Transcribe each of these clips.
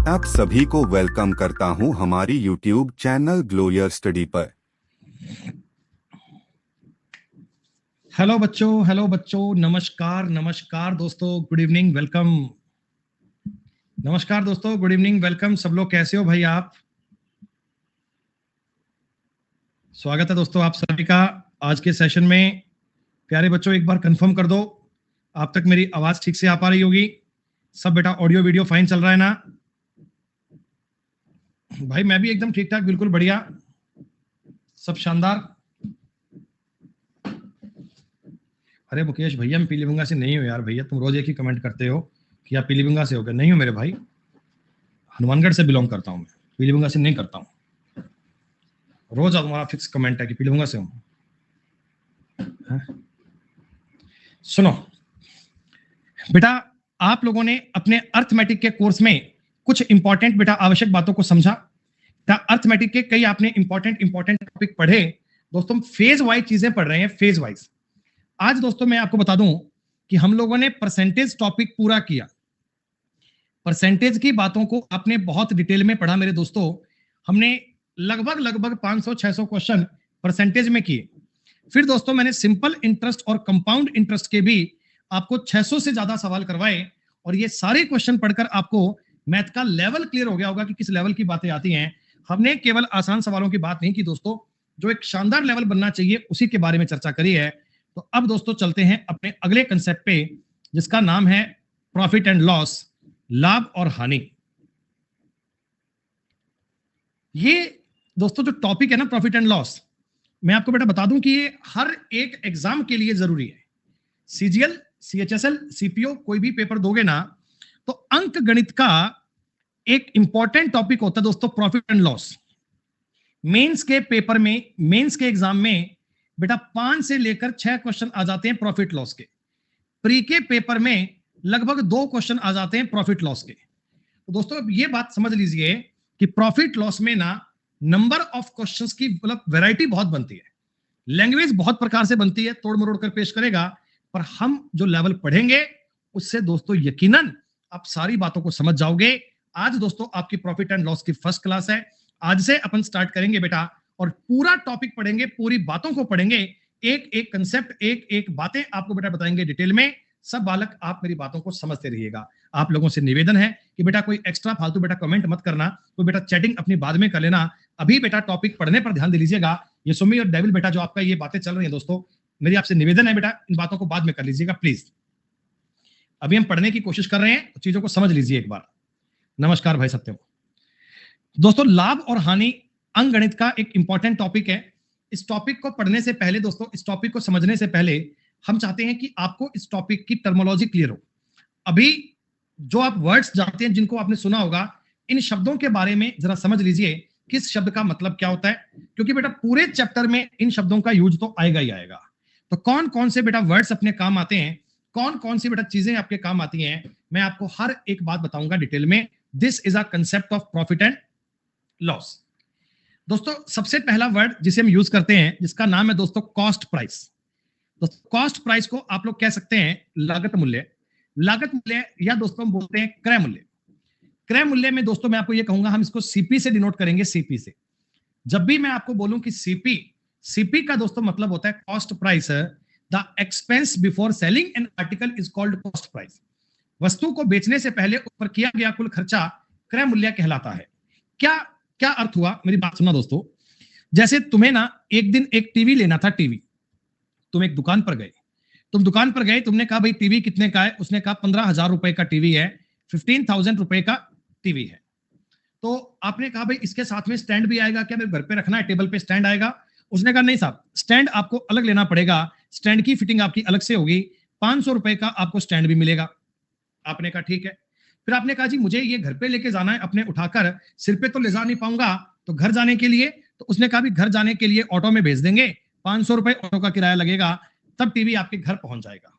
आप सभी को वेलकम करता हूं हमारी YouTube channel glow your study पर। हेलो बच्चों, नमस्कार नमस्कार दोस्तों, गुड इवनिंग, वेलकम। नमस्कार दोस्तों, गुड इवनिंग, वेलकम। सब लोग कैसे हो भाई? आप स्वागत है दोस्तों आप सभी का आज के सेशन में। प्यारे बच्चों, एक बार कंफर्म कर दो आप तक मेरी आवाज ठीक से आ पा रही होगी। सब बेटा ऑडियो वीडियो फाइन चल रहा है ना? भाई मैं भी एकदम ठीक ठाक, बिल्कुल बढ़िया, सब शानदार। अरे मुकेश भैया, मैं पीलीभंगा से नहीं हूँ यार। भैया तुम रोज एक ही कमेंट करते हो कि आप पीलीभंगा से हो गए। नहीं हूँ मेरे भाई, हनुमानगढ़ से बिलोंग करता हूँ मैं, पीलीभंगा से नहीं करता हूँ। रोज तुम्हारा फिक्स कमेंट है कि पीलीभंगा से हूँ। सुनो बेटा, आप लोगों ने अपने अर्थमेटिक के कोर्स में कुछ इंपॉर्टेंट बेटा आवश्यक बातों को समझा। अर्थमेटिक के कई आपने इंपॉर्टेंट टॉपिक पढ़े। दोस्तों फेज वाइज चीजें पढ़ रहे हैं, फेज वाइज। आज दोस्तों मैं आपको बता दूं कि हम लोगों ने परसेंटेज टॉपिक पूरा किया। परसेंटेज की बातों को आपने बहुत डिटेल में पढ़ा मेरे दोस्तों। हमने लगभग 500-600 क्वेश्चन परसेंटेज में किए। फिर दोस्तों मैंने सिंपल इंटरेस्ट और कंपाउंड इंटरेस्ट के भी आपको 600 से ज्यादा सवाल करवाए, और ये सारे क्वेश्चन पढ़कर आपको मैथ का लेवल क्लियर हो गया होगा कि किस लेवल की बातें आती हैं। हमने केवल आसान सवालों की बात नहीं की दोस्तों, जो एक शानदार लेवल बनना चाहिए उसी के बारे में चर्चा करी है। तो अब दोस्तों चलते हैं अपने अगले कंसेप्ट पे, जिसका नाम है प्रॉफिट एंड लॉस, लाभ और हानि। ये दोस्तों जो टॉपिक है ना प्रॉफिट एंड लॉस, मैं आपको बेटा बता दूं कि ये हर एक एग्जाम के लिए जरूरी है। सीजीएल, सीएचएसएल, सीपीओ कोई भी पेपर दोगे ना, तो अंक गणित का एक इंपॉर्टेंट टॉपिक होता है दोस्तों प्रॉफिट एंड लॉस। मेंस के पेपर में, मेंस के एग्जाम में बेटा 5 से लेकर 6 क्वेश्चन आ जाते हैं प्रॉफिट लॉस के। प्री के पेपर में लगभग 2 क्वेश्चन आ जाते हैं प्रॉफिट लॉस के। तो दोस्तों अब ये बात समझ लीजिए कि प्रॉफिट लॉस में ना नंबर ऑफ क्वेश्चंस की मतलब वैरायटी बहुत बनती है, लैंग्वेज बहुत प्रकार से बनती है, तोड़ मरोड़ कर पेश करेगा। पर हम जो लेवल पढ़ेंगे उससे दोस्तों यकीनन आप सारी बातों को समझ जाओगे। आज दोस्तों आपकी प्रॉफिट एंड लॉस की फर्स्ट क्लास है। आज से अपन स्टार्ट करेंगे बेटा, और पूरा टॉपिक पढ़ेंगे, पूरी बातों को पढ़ेंगे, एक एक कंसेप्ट, एक एक बातें आपको बेटा बताएंगे डिटेल में। सब बालक आप मेरी बातों को समझते रहिएगा। आप लोगों से निवेदन है कि बेटा कोई एक्स्ट्रा फालतू बेटा कमेंट मत करना, कोई बेटा चैटिंग अपनी बाद में कर लेना। अभी बेटा टॉपिक पढ़ने पर ध्यान दे लीजिएगा। ये सुमी और डेविल बेटा जो आपका ये बातें चल रही है दोस्तों, मेरी आपसे निवेदन है बेटा इन बातों को बाद में कर लीजिएगा प्लीज। अभी हम पढ़ने की कोशिश कर रहे हैं, तो चीजों को समझ लीजिए एक बार। नमस्कार भाई सत्यम। दोस्तों लाभ और हानि अंकगणित का एक इंपॉर्टेंट टॉपिक है। इस टॉपिक को पढ़ने से पहले दोस्तों, इस टॉपिक को समझने से पहले हम चाहते हैं कि आपको इस टॉपिक की टर्मिनोलॉजी क्लियर हो। अभी जो आप वर्ड्स जानते हैं, जिनको आपने सुना होगा, इन शब्दों के बारे में जरा समझ लीजिए किस शब्द का मतलब क्या होता है, क्योंकि बेटा पूरे चैप्टर में इन शब्दों का यूज तो आएगा ही आएगा। तो कौन कौन से बेटा वर्ड्स अपने काम आते हैं, कौन कौन सी बेटा चीजें आपके काम आती हैं, मैं आपको हर एक बात बताऊंगा डिटेल में। This is a concept of profit and loss. दोस्तों सबसे पहला वर्ड जिसे हम यूज करते हैं, जिसका नाम है दोस्तों कॉस्ट प्राइस। दोस्तों कॉस्ट प्राइस को आप लोग कह सकते हैं लागत मूल्य, लागत मूल्य, या दोस्तों हम बोलते हैं क्रय मूल्य। क्रय मूल्य में दोस्तों मैं आपको ये कहूंगा, हम इसको सीपी से डिनोट करेंगे, सीपी से। जब भी मैं आपको बोलूं कि सीपी, सीपी का दोस्तों मतलब होता है cost price. The expense before selling N article is called cost price. वस्तु को बेचने से पहले उस पर किया गया कुल खर्चा क्रय मूल्य कहलाता है। क्या क्या अर्थ हुआ, मेरी बात सुनना दोस्तों। जैसे तुम्हें ना एक दिन एक टीवी लेना था, टीवी। तुम एक दुकान पर गए, तुमने कहा भाई टीवी कितने का है? उसने कहा 15,000 रुपए का टीवी है, 15,000 रुपए का टीवी है। तो आपने कहा भाई इसके साथ में स्टैंड भी आएगा क्या? मेरे घर पे रखना है, टेबल पे स्टैंड आएगा? उसने कहा नहीं साहब, स्टैंड आपको अलग लेना पड़ेगा, स्टैंड की फिटिंग आपकी अलग से होगी, 500 रुपए का आपको स्टैंड भी मिलेगा। आपने कहा ठीक है। फिर आपने कहा जी मुझे ये घर पे लेके जाना है, अपने उठाकर सिर पे तो ले जा नहीं पाऊंगा, तो घर जाने के लिए, तो उसने कहा भी घर जाने के लिए ऑटो में भेज देंगे, 500 रुपए ऑटो का किराया लगेगा, तब टीवी आपके घर पहुंच जाएगा।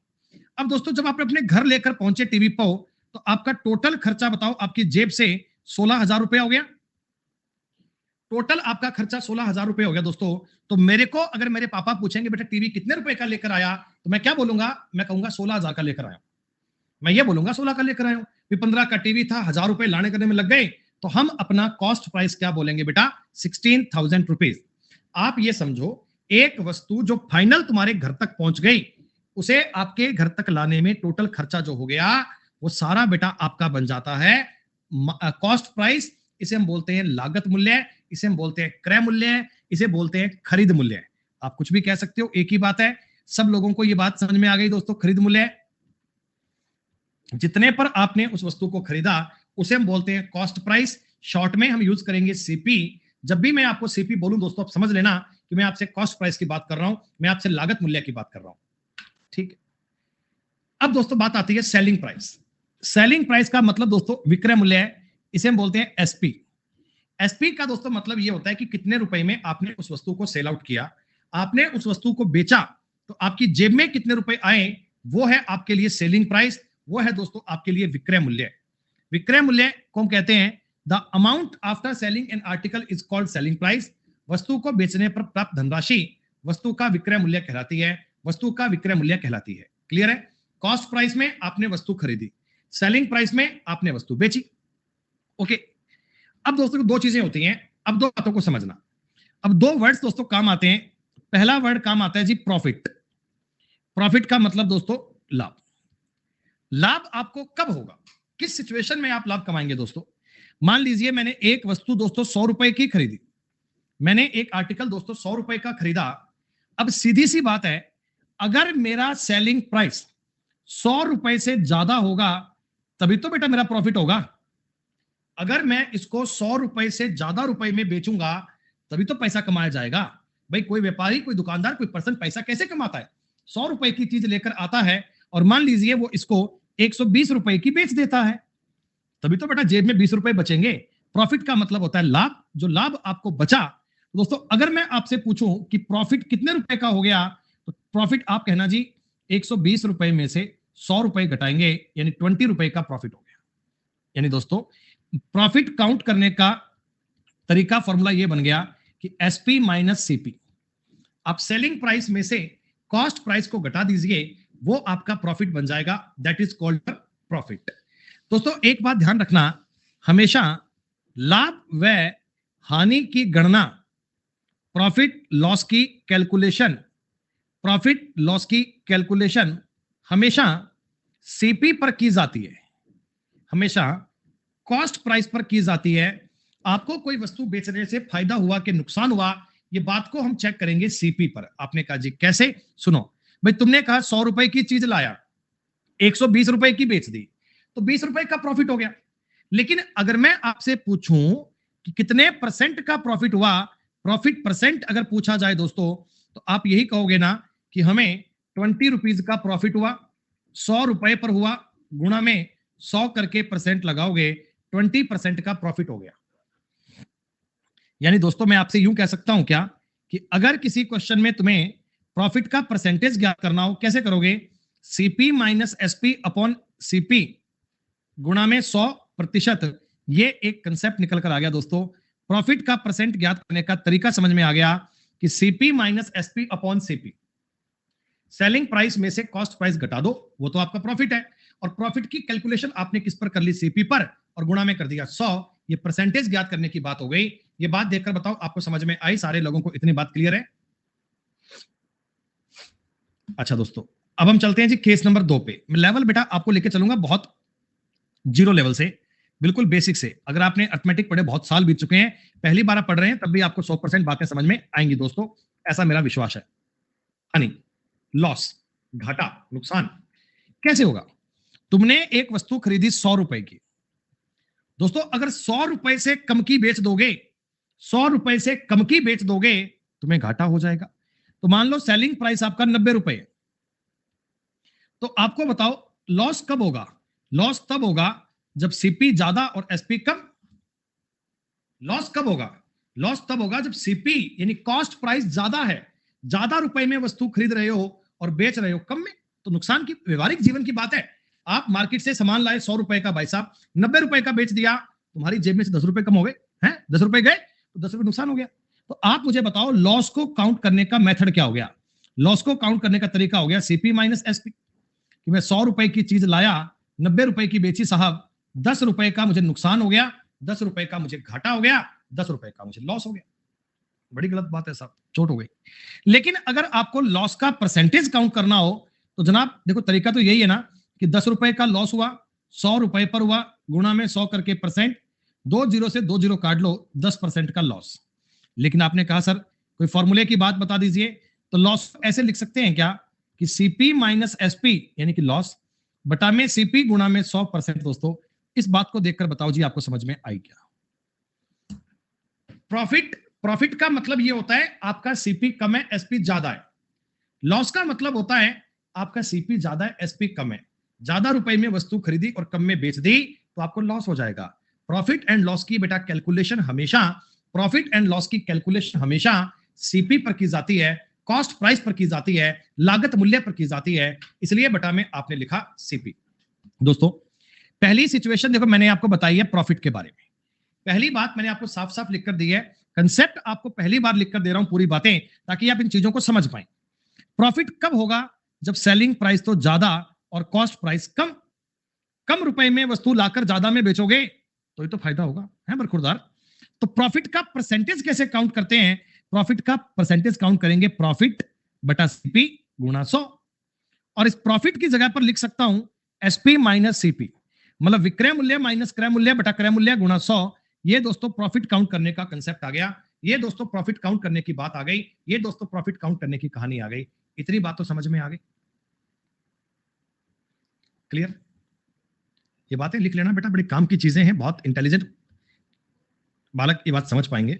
अब दोस्तों जब आप अपने घर लेकर पहुंचे टीवी पर, तो आपका टोटल खर्चा बताओ, आपकी जेब से 16,000 रुपए हो गया। टोटल आपका खर्चा 16,000 रुपए हो गया दोस्तों। तो मेरे को अगर मेरे पापा पूछेंगे बेटा टीवी कितने रुपए का लेकर आया, तो मैं क्या बोलूंगा? मैं कहूंगा 16,000 का लेकर आया। मैं ये बोलूंगा 16 का लेकर आया हूं। भी 15 का टीवी था, 1000 रुपए लाने करने में लग गए, तो हम अपना कॉस्ट प्राइस क्या बोलेंगे बेटा? 16,000 रुपीज। आप ये समझो, एक वस्तु जो फाइनल तुम्हारे घर तक पहुंच गई, उसे आपके घर तक लाने में टोटल खर्चा जो हो गया, वो सारा बेटा आपका बन जाता है कॉस्ट प्राइस। इसे हम बोलते हैं लागत मूल्य, इसे हम बोलते हैं क्रय मूल्य, इसे बोलते हैं खरीद मूल्य। आप कुछ भी कह सकते हो, एक ही बात है। सब लोगों को ये बात समझ में आ गई दोस्तों? खरीद मूल्य जितने पर आपने उस वस्तु को खरीदा उसे हम बोलते हैं कॉस्ट प्राइस। शॉर्ट में हम यूज करेंगे सीपी। जब भी मैं आपको सीपी बोलूं दोस्तों, आप समझ लेना कि मैं आपसे कॉस्ट प्राइस की बात कर रहा हूं, मैं आपसे लागत मूल्य की बात कर रहा हूं। ठीक है, अब दोस्तों बात आती है सेलिंग प्राइस। सेलिंग प्राइस का मतलब दोस्तों विक्रय मूल्य है, इसे हम बोलते हैं एसपी। एसपी का दोस्तों मतलब ये होता है कि कितने रुपए में आपने उस वस्तु को सेल आउट किया, आपने उस वस्तु को बेचा, तो आपकी जेब में कितने रुपए आए, वो है आपके लिए सेलिंग प्राइस, वो है दोस्तों आपके लिए विक्रय मूल्य। विक्रय मूल्य को हम कहते हैं the amount after selling N article is called selling price. वस्तु को बेचने पर प्राप्त धनराशि वस्तु का विक्रय मूल्य कहलाती है, वस्तु का विक्रय मूल्य कहलाती है। क्लियर है? कॉस्ट प्राइस में आपने वस्तु खरीदी, सेलिंग प्राइस में आपने वस्तु बेची। ओके, अब दोस्तों दो चीजें होती हैं, अब दो बातों को समझना। अब दो वर्ड्स दोस्तों काम आते हैं। पहला वर्ड काम आता है जी प्रॉफिट। प्रॉफिट का मतलब दोस्तों लाभ। लाभ आपको कब होगा, किस सिचुएशन में आप लाभ कमाएंगे दोस्तों? मान लीजिए मैंने एक वस्तु दोस्तों 100 रुपए की खरीदी, मैंने एक आर्टिकल दोस्तों 100 रुपए का खरीदा। अब सीधी सी बात है, अगर मेरा सेलिंग प्राइस 100 रुपए से ज्यादा होगा तभी तो बेटा मेरा प्रॉफिट होगा। अगर मैं इसको 100 रुपए से ज्यादा रुपए में बेचूंगा तभी तो पैसा कमाया जाएगा। भाई कोई व्यापारी, कोई दुकानदार, कोई पर्सन पैसा कैसे कमाता है? 100 रुपए की चीज लेकर आता है और मान लीजिए वो इसको 120 रुपए की बेच देता है, तभी तो बेटा जेब में 20 रुपए बचेंगे। प्रॉफिट का मतलब होता है लाभ। जो लाभ आपको बचा, तो दोस्तों अगर मैं आपसे पूछूं कि प्रॉफिट कितने रुपए का हो गया, तो प्रॉफिट आप कहना जी 120 रुपए में से 100 रुपए घटाएंगे, यानी 20 रुपए का प्रॉफिट हो गया। यानी दोस्तों प्रॉफिट काउंट करने का तरीका, फॉर्मूला ये बन गया कि एसपी माइनस सीपी। आप सेलिंग प्राइस में से कॉस्ट प्राइस को घटा दीजिए, वो आपका प्रॉफिट बन जाएगा। That is called profit. दोस्तों एक बात ध्यान रखना, हमेशा लाभ व हानि की गणना, प्रॉफिट लॉस की कैलकुलेशन, प्रॉफिट लॉस की कैलकुलेशन हमेशा सीपी पर की जाती है, हमेशा कॉस्ट प्राइस पर की जाती है। आपको कोई वस्तु बेचने से फायदा हुआ कि नुकसान हुआ, ये बात को हम चेक करेंगे सीपी पर। आपने कहा जी कैसे? सुनो भाई, तुमने कहा 100 रुपए की चीज लाया, 120 रुपए की बेच दी, तो 20 रुपए का प्रॉफिट हो गया। लेकिन अगर मैं आपसे पूछूं कि कितने परसेंट का प्रॉफिट हुआ, प्रॉफिट परसेंट अगर पूछा जाए दोस्तों, तो आप यही कहोगे ना कि हमें 20 रुपीज का प्रॉफिट हुआ। 100 रुपए पर हुआ, गुणा में 100 करके परसेंट लगाओगे, 20% का प्रॉफिट हो गया। यानी दोस्तों मैं आपसे यूं कह सकता हूं क्या कि अगर किसी क्वेश्चन में तुम्हें प्रॉफिट का परसेंटेज ज्ञात करना हो, कैसे करोगे? CP minus SP upon CP गुणा में 100%। ये एक कंसेप्ट निकल कर आ गया दोस्तों। प्रॉफिट का परसेंट ज्ञात करने का तरीका समझ में आ गया कि CP minus SP upon CP. Selling price में से कॉस्ट प्राइस घटा दो, वो तो आपका प्रॉफिट है। और प्रॉफिट की कैलकुलेशन आपने किस पर कर ली? सीपी पर, और गुणा में कर दिया 100। ये परसेंटेज ज्ञात करने की बात हो गई। ये बात देखकर बताओ आपको समझ में आई? सारे लोगों को इतनी बात क्लियर है? अच्छा दोस्तों, अब हम चलते हैं जी केस नंबर 2 पे। मैं लेवल बेटा आपको लेके चलूंगा बहुत जीरो लेवल से, बिल्कुल बेसिक से। अगर आपने अर्थमेटिक पढ़े, बहुत साल बीत चुके हैं, पहली बार आप पढ़ रहे हैं, तब भी आपको 100% बातें समझ में आएंगी दोस्तों, ऐसा मेरा विश्वास है। हानि, लॉस, घाटा, नुकसान कैसे होगा? तुमने एक वस्तु खरीदी 100 रुपए की। दोस्तों अगर 100 रुपए से कम की बेच दोगे, 100 रुपए से कम की बेच दोगे, तुम्हें घाटा हो जाएगा। तो मान लो सेलिंग प्राइस आपका 90 रुपए है, तो आपको बताओ लॉस कब होगा? लॉस तब होगा जब सीपी ज्यादा और एसपी कम। लॉस कब होगा? लॉस तब होगा जब सीपी यानी कॉस्ट प्राइस ज्यादा है, ज्यादा रुपए में वस्तु खरीद रहे हो और बेच रहे हो कम में। तो नुकसान की व्यवहारिक जीवन की बात है। आप मार्केट से सामान लाए 100 रुपए का, भाई साहब 90 रुपए का बेच दिया, तुम्हारी जेब में से 10 रुपए कम हो गए हैं, 10 रुपए गए तो 10 रुपए नुकसान हो गया। तो आप मुझे बताओ लॉस को काउंट करने का मेथड क्या हो गया? लॉस को काउंट करने का तरीका हो गया सीपी माइनस एसपी। कि मैं 100 रुपए की चीज लाया, 90 रुपए की बेची साहब, ₹10 का मुझे नुकसान हो गया, ₹10 का मुझे घाटा हो गया, ₹10 का मुझे लॉस हो गया। बड़ी गलत बात है साहब, चोट हो गई। लेकिन अगर आपको लॉस का परसेंटेज काउंट करना हो तो जनाब देखो तरीका तो यही है ना कि ₹10 का लॉस हुआ, ₹100 पर हुआ, गुणा में 100 करके परसेंट, 2 जीरो से 2 जीरो काट लो, 10% का लॉस। लेकिन आपने कहा सर कोई फॉर्मूले की बात बता दीजिए, तो लॉस ऐसे लिख सकते हैं क्या कि सीपी माइनस एसपी यानी कि लॉस बटा में सीपी गुणा में 100%। दोस्तों इस बात को देखकर बताओ जी आपको समझ में आई क्या? प्रॉफिट का मतलब ये होता है आपका सीपी कम है, एसपी ज्यादा है। लॉस का मतलब होता है आपका सीपी ज्यादा है, एसपी कम है। ज्यादा रुपए में वस्तु खरीदी और कम में बेच दी तो आपको लॉस हो जाएगा। प्रॉफिट एंड लॉस की बेटा कैलकुलेशन हमेशा, प्रॉफिट एंड लॉस की कैलकुलेशन हमेशा सीपी पर की जाती है, कॉस्ट प्राइस पर की जाती है, लागत मूल्य पर की जाती है। इसलिए बेटा में आपने लिखा सीपी। दोस्तों पहली सिचुएशन देखो मैंने आपको बताई है प्रॉफिट के बारे में। पहली बात मैंने आपको साफ साफ लिखकर दी है, कंसेप्ट आपको पहली बार लिखकर दे रहा हूं पूरी बातें ताकि आप इन चीजों को समझ पाए। प्रॉफिट कब होगा? जब सेलिंग प्राइस तो ज्यादा और कॉस्ट प्राइस कम। कम रुपए में वस्तु लाकर ज्यादा में बेचोगे तो ये तो फायदा होगा, है बरखुरदार। तो प्रॉफिट का परसेंटेज कैसे काउंट करते हैं? प्रॉफिट का परसेंटेज काउंट करेंगे प्रॉफिट बटा सीपी गुणा 100। और इस प्रॉफिट की जगह पर लिख सकता हूं एसपी माइनस सीपी, मतलब विक्रय मूल्य माइनस क्रय मूल्य बटा क्रय मूल्य गुणा 100। ये दोस्तों प्रॉफिट काउंट करने का कंसेप्ट आ गया। ये दोस्तों प्रॉफिट काउंट करने की बात आ गई। ये दोस्तों प्रॉफिट काउंट करने की कहानी आ गई। इतनी बात तो समझ में आ गई, क्लियर? ये बातें लिख लेना बेटा, बड़ी काम की चीजें हैं, बहुत इंटेलिजेंट बालक ये बात समझ पाएंगे।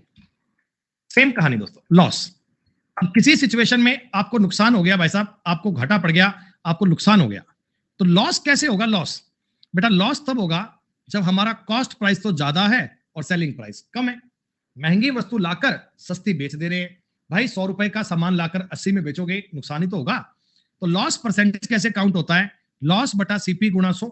सेम कहानी दोस्तों लॉस। अब किसी सिचुएशन में आपको नुकसान हो गया भाई साहब, आपको घाटा पड़ गया, आपको नुकसान हो गया, तो लॉस कैसे होगा? लॉस बेटा लॉस तब होगा जब हमारा कॉस्ट प्राइस तो ज्यादा है और सेलिंग प्राइस कम है। महंगी वस्तु लाकर सस्ती बेच दे रहे हैं भाई। ₹100 का सामान लाकर 80 में बेचोगे, नुकसान ही तो होगा। तो लॉस परसेंटेज कैसे काउंट होता है? लॉस बटा सीपी गुणा 100।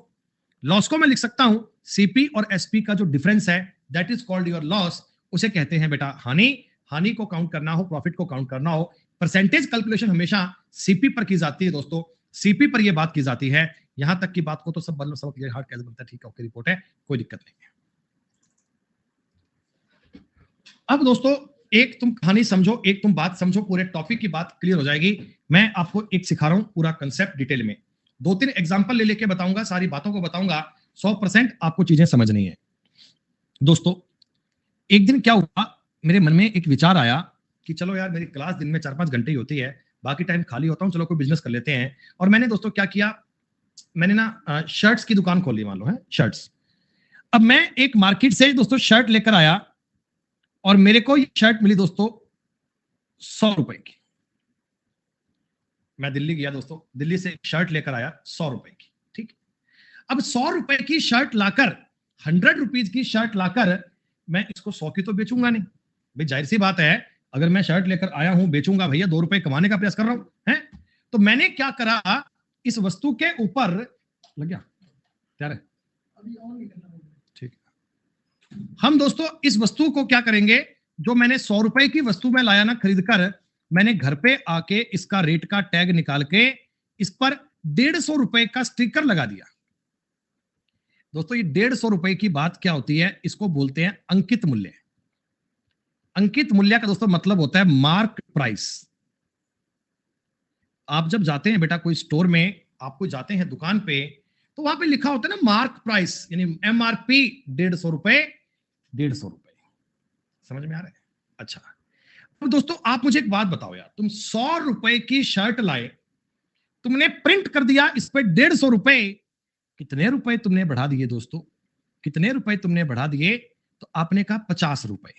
लॉस को मैं लिख सकता हूं सीपी और एसपी का जो डिफरेंस है that is called your loss. उसे कहते हैं बेटा हानि। हानि को काउंट करना हो, प्रॉफिट को काउंट करना हो, परसेंटेज कैलकुलेशन हमेशा सीपी पर की जाती है दोस्तों। सीपी पर यह बात की जाती है। यहां तक की बात को तो सब मतलब सब क्लियर हार्ट कैसे बनता है, ठीक है, ओके, रिपोर्ट है, कोई दिक्कत नहीं है। अब दोस्तों एक तुम कहानी समझो, एक तुम बात समझो, पूरे टॉपिक की बात क्लियर हो जाएगी। मैं आपको एक सिखा रहा हूं पूरा कंसेप्ट डिटेल में, 2-3 एग्जांपल ले लेके बताऊंगा, सारी बातों को बताऊंगा, 100% आपको चीजें समझनी है। दोस्तों एक दिन क्या हुआ, मेरे मन में एक विचार आया कि चलो यार मेरी क्लास दिन में 4-5 घंटे ही होती है, बाकी टाइम खाली होता हूं, चलो कोई बिजनेस कर लेते हैं। और मैंने दोस्तों क्या किया, मैंने ना शर्ट्स की दुकान खोली, मान लो है शर्ट्स। अब मैं एक मार्केट से दोस्तों शर्ट लेकर आया और मेरे को ये शर्ट मिली दोस्तों ₹100 की। मैं दिल्ली गया दोस्तों, दिल्ली से शर्ट लेकर आया ₹100 की, ठीक। अब ₹100 की शर्ट लाकर, ₹100 की शर्ट लाकर मैं इसको 100 की तो बेचूंगा नहीं भाई, जाहिर सी बात है। अगर मैं शर्ट लेकर आया हूं, बेचूंगा भैया, ₹2 कमाने का प्रयास कर रहा हूं, है। तो मैंने क्या करा, इस वस्तु के ऊपर लग गया, क्या है ठीक। हम दोस्तों इस वस्तु को क्या करेंगे, जो मैंने ₹100 की वस्तु में लाया ना खरीद कर, मैंने घर पे आके इसका रेट का टैग निकाल के इस पर ₹150 का स्टिकर लगा दिया। दोस्तों ये ₹150 की बात क्या होती है, इसको बोलते हैं अंकित मूल्य। अंकित मूल्य का दोस्तों मतलब होता है मार्क प्राइस। आप जब जाते हैं बेटा कोई स्टोर में, आपको जाते हैं दुकान पे, तो वहां पे लिखा होता है ना मार्क प्राइस, यानी MRP ₹150, ₹150। समझ में आ रहा है? अच्छा, अब दोस्तों आप मुझे एक बात बताओ यार, तुम ₹100 की शर्ट लाए, तुमने प्रिंट कर दिया इस पे ₹150, कितने रुपए तुमने बढ़ा दिए दोस्तों? कितने रुपए तुमने बढ़ा दिए? तो आपने कहा ₹50।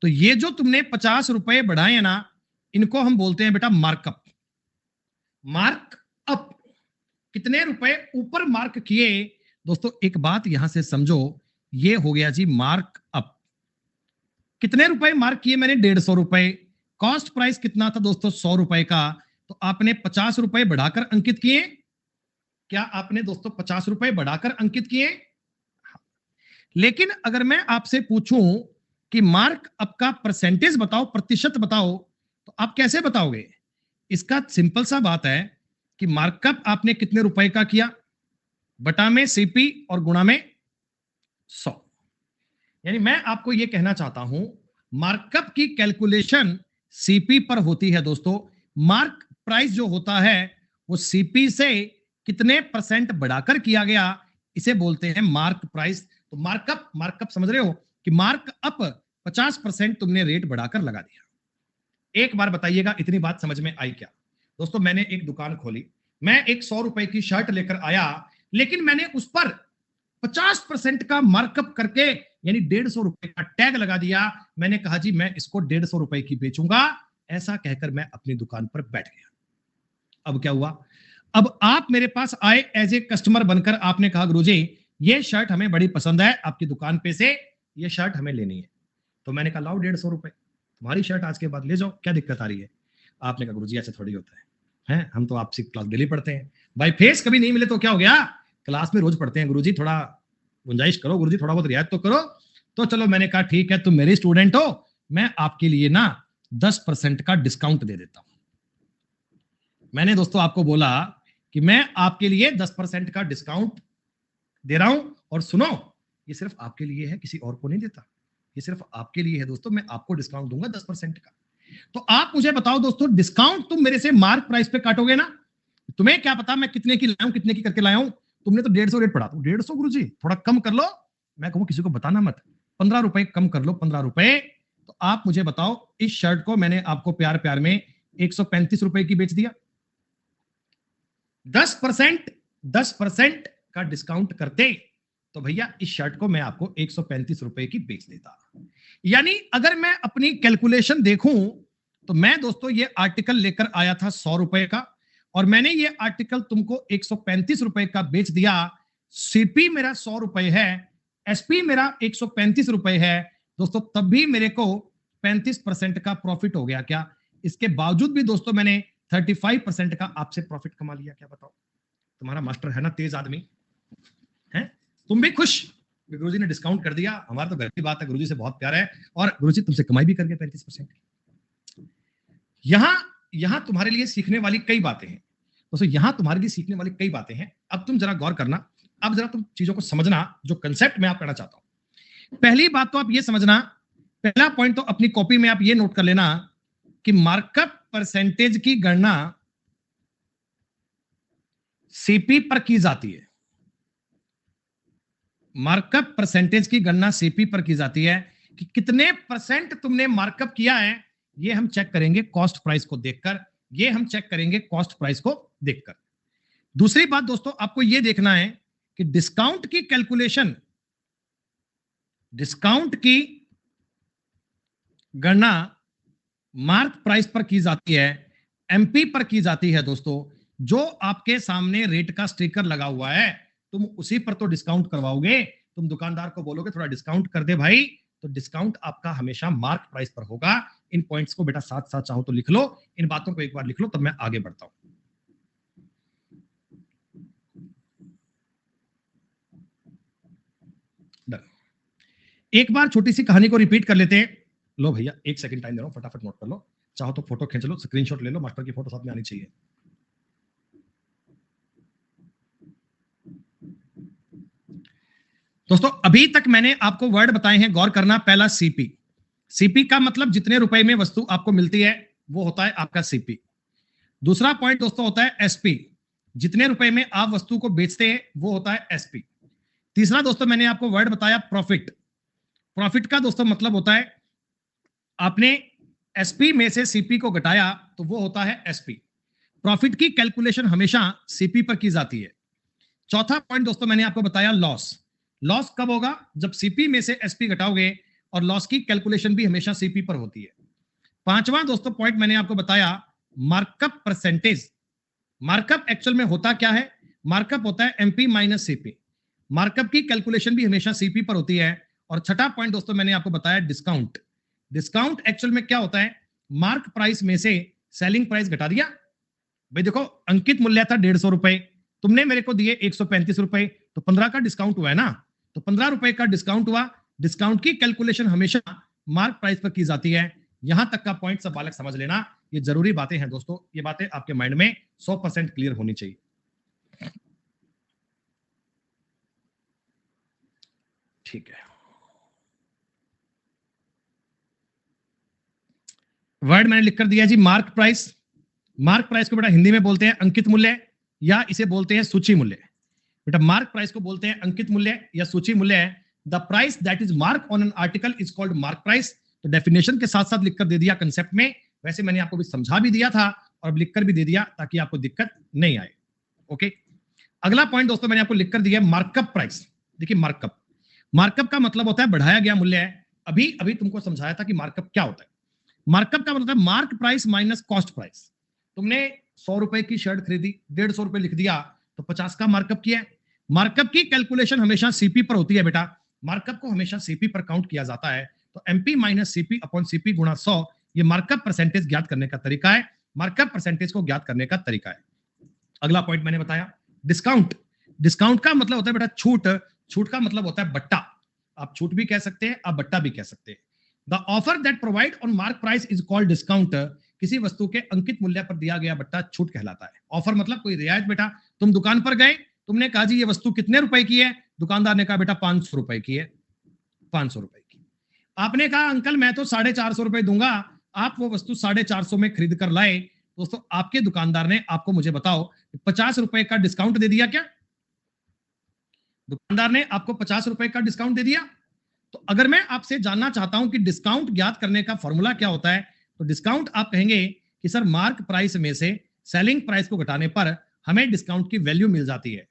तो ये जो तुमने ₹50 बढ़ाए हैं ना, इनको हम बोलते हैं बेटा मार्कअप। मार्कअप, कितने रुपए ऊपर मार्क किए दोस्तों, एक बात यहां से समझो, ये हो गया जी मार्कअप। कितने रुपए मार्क किए मैंने? ₹150। कॉस्ट प्राइस कितना था दोस्तों? ₹100 का। तो आपने ₹50 बढ़ाकर अंकित किए। क्या आपने दोस्तों ₹50 बढ़ाकर अंकित किए? लेकिन अगर मैं आपसे पूछूं कि मार्कअप का परसेंटेज बताओ, प्रतिशत बताओ, तो आप कैसे बताओगे? इसका सिंपल सा बात है कि मार्कअप आपने कितने रुपए का किया, बटा में सीपी और गुणा में 100। यानी मैं आपको यह कहना चाहता हूं, मार्कअप की कैलकुलेशन सीपी पर होती है दोस्तों। मार्क प्राइस जो होता है वो सीपी से कितने परसेंट बढ़ाकर किया गया, इसे बोलते हैं मार्क प्राइस। तो मार्कअप, मार्कअप समझ रहे हो कि मार्कअप 50% तुमने रेट बढ़ाकर लगा दिया। एक बार बताइएगा इतनी बात समझ में आई क्या? दोस्तों मैंने एक दुकान खोली, मैं एक 100 रुपए की शर्ट लेकर आया, लेकिन मैंने उस पर 50% का मार्कअप करके यानी 150 रुपए का टैग लगा दिया। मैंने कहा जी मैं इसको 150 रुपए की बेचूंगा, ऐसा कहकर मैं अपनी दुकान पर बैठ गया। अब क्या हुआ? अब आप मेरे पास आए एज ए कस्टमर बनकर, आपने कहा गुरुजी ये शर्ट हमें बड़ी पसंद है, आपकी दुकान पे से ये शर्ट हमें लेनी है। तो मैंने कहा लाओ 150 रुपए, तुम्हारी शर्ट आज के बाद ले जाओ, क्या दिक्कत आ रही है? आपने कहा गुरुजी ऐसे थोड़ी होता है, हम तो आपसे क्लास डेली पढ़ते हैं, भाई फेस कभी नहीं मिले तो क्या हो गया, क्लास में रोज पढ़ते हैं गुरुजी, थोड़ा गुंजाइश करो गुरुजी, थोड़ा बहुत रियायत तो करो। तो चलो मैंने कहा ठीक है, तुम मेरे स्टूडेंट हो, मैं आपके लिए ना 10% का डिस्काउंट दे देता हूं। मैंने दोस्तों आपको बोला कि मैं आपके लिए 10% का डिस्काउंट दे रहा हूं, और सुनो ये सिर्फ आपके लिए है, किसी और को नहीं देता, ये सिर्फ आपके लिए है दोस्तों, मैं आपको डिस्काउंट दूंगा 10% का। तो आप मुझे बताओ दोस्तों, डिस्काउंट तुम मेरे से मार्क प्राइस पे काटोगे ना? तुम्हें क्या पता मैं कितने की लाया हूं, कितने की करके लाया हूं? तुमने तो 150 रेट पढ़ा, तो 150 गुरुजी थोड़ा कम कर लो। मैं कहूं किसी को बताना मत, 15 रुपए कम कर लो, 15 रुपए। तो आप मुझे बताओ, इस शर्ट को मैंने आपको प्यार प्यार में 135 रुपए की बेच दिया। 10% का डिस्काउंट करते तो भैया इस शर्ट को मैं आपको 135 रुपए की बेच देता। यानी अगर मैं अपनी कैलकुलेशन देखूं तो मैं दोस्तों ये आर्टिकल लेकर आया था 100 रुपए का, और मैंने ये आर्टिकल तुमको 135 रुपए का बेच दिया। सीपी मेरा 100 रुपए है, एसपी मेरा 135 रुपए है दोस्तों, तब भी मेरे को 35% का प्रॉफिट हो गया क्या? इसके बावजूद भी दोस्तों मैंने 35% का आपसे प्रॉफिट कमा लिया। क्या बताओ? तुम्हारा मास्टर है ना तेज आदमी, है? तुम भी खुश, गुरुजी ने डिस्काउंट कर दिया, हमारा तो घर की बात है, गुरुजी से बहुत प्यार है, और गुरुजी तुमसे कमाई भी कर गए 35%। यहां तुम्हारे लिए सीखने वाली कई बातें हैं दोस्तों, यहां तुम्हारे लिए सीखने वाली कई बातें हैं। अब तुम जरा गौर करना, अब जरा तुम चीजों को समझना, जो कंसेप्ट मैं आप करना चाहता हूं। पहली बात तो आप ये समझना, पहला पॉइंट तो अपनी कॉपी में आप ये नोट कर लेना कि मार्कअप परसेंटेज की गणना सीपी पर की जाती है। मार्कअप परसेंटेज की गणना सीपी पर की जाती है कि कितने परसेंट तुमने मार्कअप किया है, ये हम चेक करेंगे कॉस्ट प्राइस को देखकर, ये हम चेक करेंगे कॉस्ट प्राइस को देखकर। दूसरी बात दोस्तों आपको यह देखना है कि डिस्काउंट की कैलकुलेशन, डिस्काउंट की गणना मार्क प्राइस पर की जाती है, एमपी पर की जाती है दोस्तों। जो आपके सामने रेट का स्टिकर लगा हुआ है, तुम उसी पर तो डिस्काउंट करवाओगे। तुम दुकानदार को बोलोगे थोड़ा डिस्काउंट कर दे भाई, तो डिस्काउंट आपका हमेशा मार्क प्राइस पर होगा। इन पॉइंट्स को बेटा साथ साथ चाहो तो लिख लो, इन बातों को एक बार लिख लो, तब मैं आगे बढ़ता हूं। एक बार छोटी सी कहानी को रिपीट कर लेते हैं। लो भैया 1 सेकंड टाइम दे रहा हूं, फटाफट नोट कर लो, चाहो तो फोटो खींच लो, स्क्रीनशॉट ले लो, मास्टर की फोटो साथ में आनी चाहिए। दोस्तों अभी तक मैंने आपको वर्ड बताए हैं, गौर करना। पहला सीपी, सीपी का मतलब जितने रुपए में वस्तु आपको मिलती है वो होता है आपका सीपी। दूसरा पॉइंट दोस्तों होता है एसपी, जितने रुपए में आप वस्तु को बेचते हैं वो होता है एसपी। तीसरा दोस्तों मैंने आपको वर्ड बताया प्रॉफिट, प्रॉफिट का दोस्तों मतलब होता है आपने एसपी में से सीपी को घटाया तो वो होता है एसपी। प्रॉफिट की कैलकुलेशन हमेशा सीपी पर की जाती है। चौथा पॉइंट दोस्तों मैंने आपको बताया लॉस, लॉस कब होगा? जब सीपी में से एसपी घटाओगे, और लॉस की कैलकुलेशन भी हमेशा सीपी पर होती है। पांचवा दोस्तों पॉइंट मैंने आपको बताया मार्कअप परसेंटेज। मार्कअप एक्चुअल में होता क्या है? मार्कअप होता है एमपी माइनस सीपी। मार्कअप की कैलकुलेशन भी हमेशा सीपी पर होती है। और छठा पॉइंट दोस्तों मैंने आपको बताया डिस्काउंट। डिस्काउंट एक्चुअल में क्या होता है? मार्क प्राइस में से सेलिंग प्राइस घटा दिया। भाई देखो अंकित मूल्य था 150 रुपए, तुमने मेरे को दिए 135 रुपए, तो 15 का डिस्काउंट हुआ है ना, तो 15 रुपए का डिस्काउंट हुआ। डिस्काउंट की कैलकुलेशन हमेशा मार्क प्राइस पर की जाती है। यहां तक का पॉइंट सब बालक समझ लेना, ये जरूरी बातें हैं दोस्तों, ये बातें आपके माइंड में 100% क्लियर होनी चाहिए। ठीक है, वर्ड मैंने लिख कर दिया जी, मार्क प्राइस। मार्क प्राइस को बेटा हिंदी में बोलते हैं अंकित मूल्य, या इसे बोलते हैं सूची मूल्य। बेटा मार्क प्राइस को बोलते हैं अंकित मूल्य या सूची मूल्य। The price that is mark on an article is called mark price. तो डेफिनेशन के साथ साथ लिखकर दे दिया कंसेप्ट में, वैसे मैंने आपको भी समझा भी दिया था और लिखकर भी दे दिया ताकि आपको दिक्कत नहीं आए। ओके, अगला पॉइंट दोस्तों मैंने आपको लिखकर दिया मार्कअप प्राइस। देखिए मार्कअप, मार्कअप का मतलब होता है बढ़ाया गया मूल्य है। अभी अभी तुमको समझाया था कि मार्कअप क्या होता है। मार्कअप का मतलब है mark price minus cost price. तुमने 100 रुपए की शर्ट खरीदी, 150 रुपए लिख दिया तो 50 का मार्कअप किया है। मार्कअप की कैलकुलेशन हमेशा सीपी पर होती है बेटा, मार्कअप को हमेशा सीपी पर काउंट किया जाता है। तो MP minus CP upon CP गुणा 100, ये मार्कअप परसेंटेज ज्ञात करने का तरीका है। मार्कअप परसेंटेज को ज्ञात करने का तरीका है। अगला पॉइंट मैंने बताया डिस्काउंट। डिस्काउंट का मतलब होता है बेटा छूट। छूट का मतलब होता है बट्टा। आप छूट भी कह सकते हैं, आप बट्टा भी कह सकते हैं। The offer that provide on mark price is called discount. किसी वस्तु के अंकित मूल्य पर दिया गया बट्टा छूट कहलाता है। ऑफर मतलब कोई रियायत। बेटा तुम दुकान पर गए, तुमने कहा जी ये वस्तु कितने रुपए की है, दुकानदार ने कहा बेटा 500 रुपए की है। 500 रुपए की। आपने कहा अंकल मैं तो 450 रुपए दूंगा। आप वो वस्तु 450 में खरीद कर लाए। दोस्तों आपके दुकानदार ने आपको, मुझे बताओ, 50 रुपए का डिस्काउंट दे दिया क्या? दुकानदार ने आपको 50 रुपए का डिस्काउंट दे दिया। तो अगर मैं आपसे जानना चाहता हूं कि डिस्काउंट ज्ञात करने का फॉर्मूला क्या होता है, तो डिस्काउंट आप कहेंगे कि सर मार्क प्राइस में से सेलिंग प्राइस को घटाने पर हमें डिस्काउंट की वैल्यू मिल जाती है।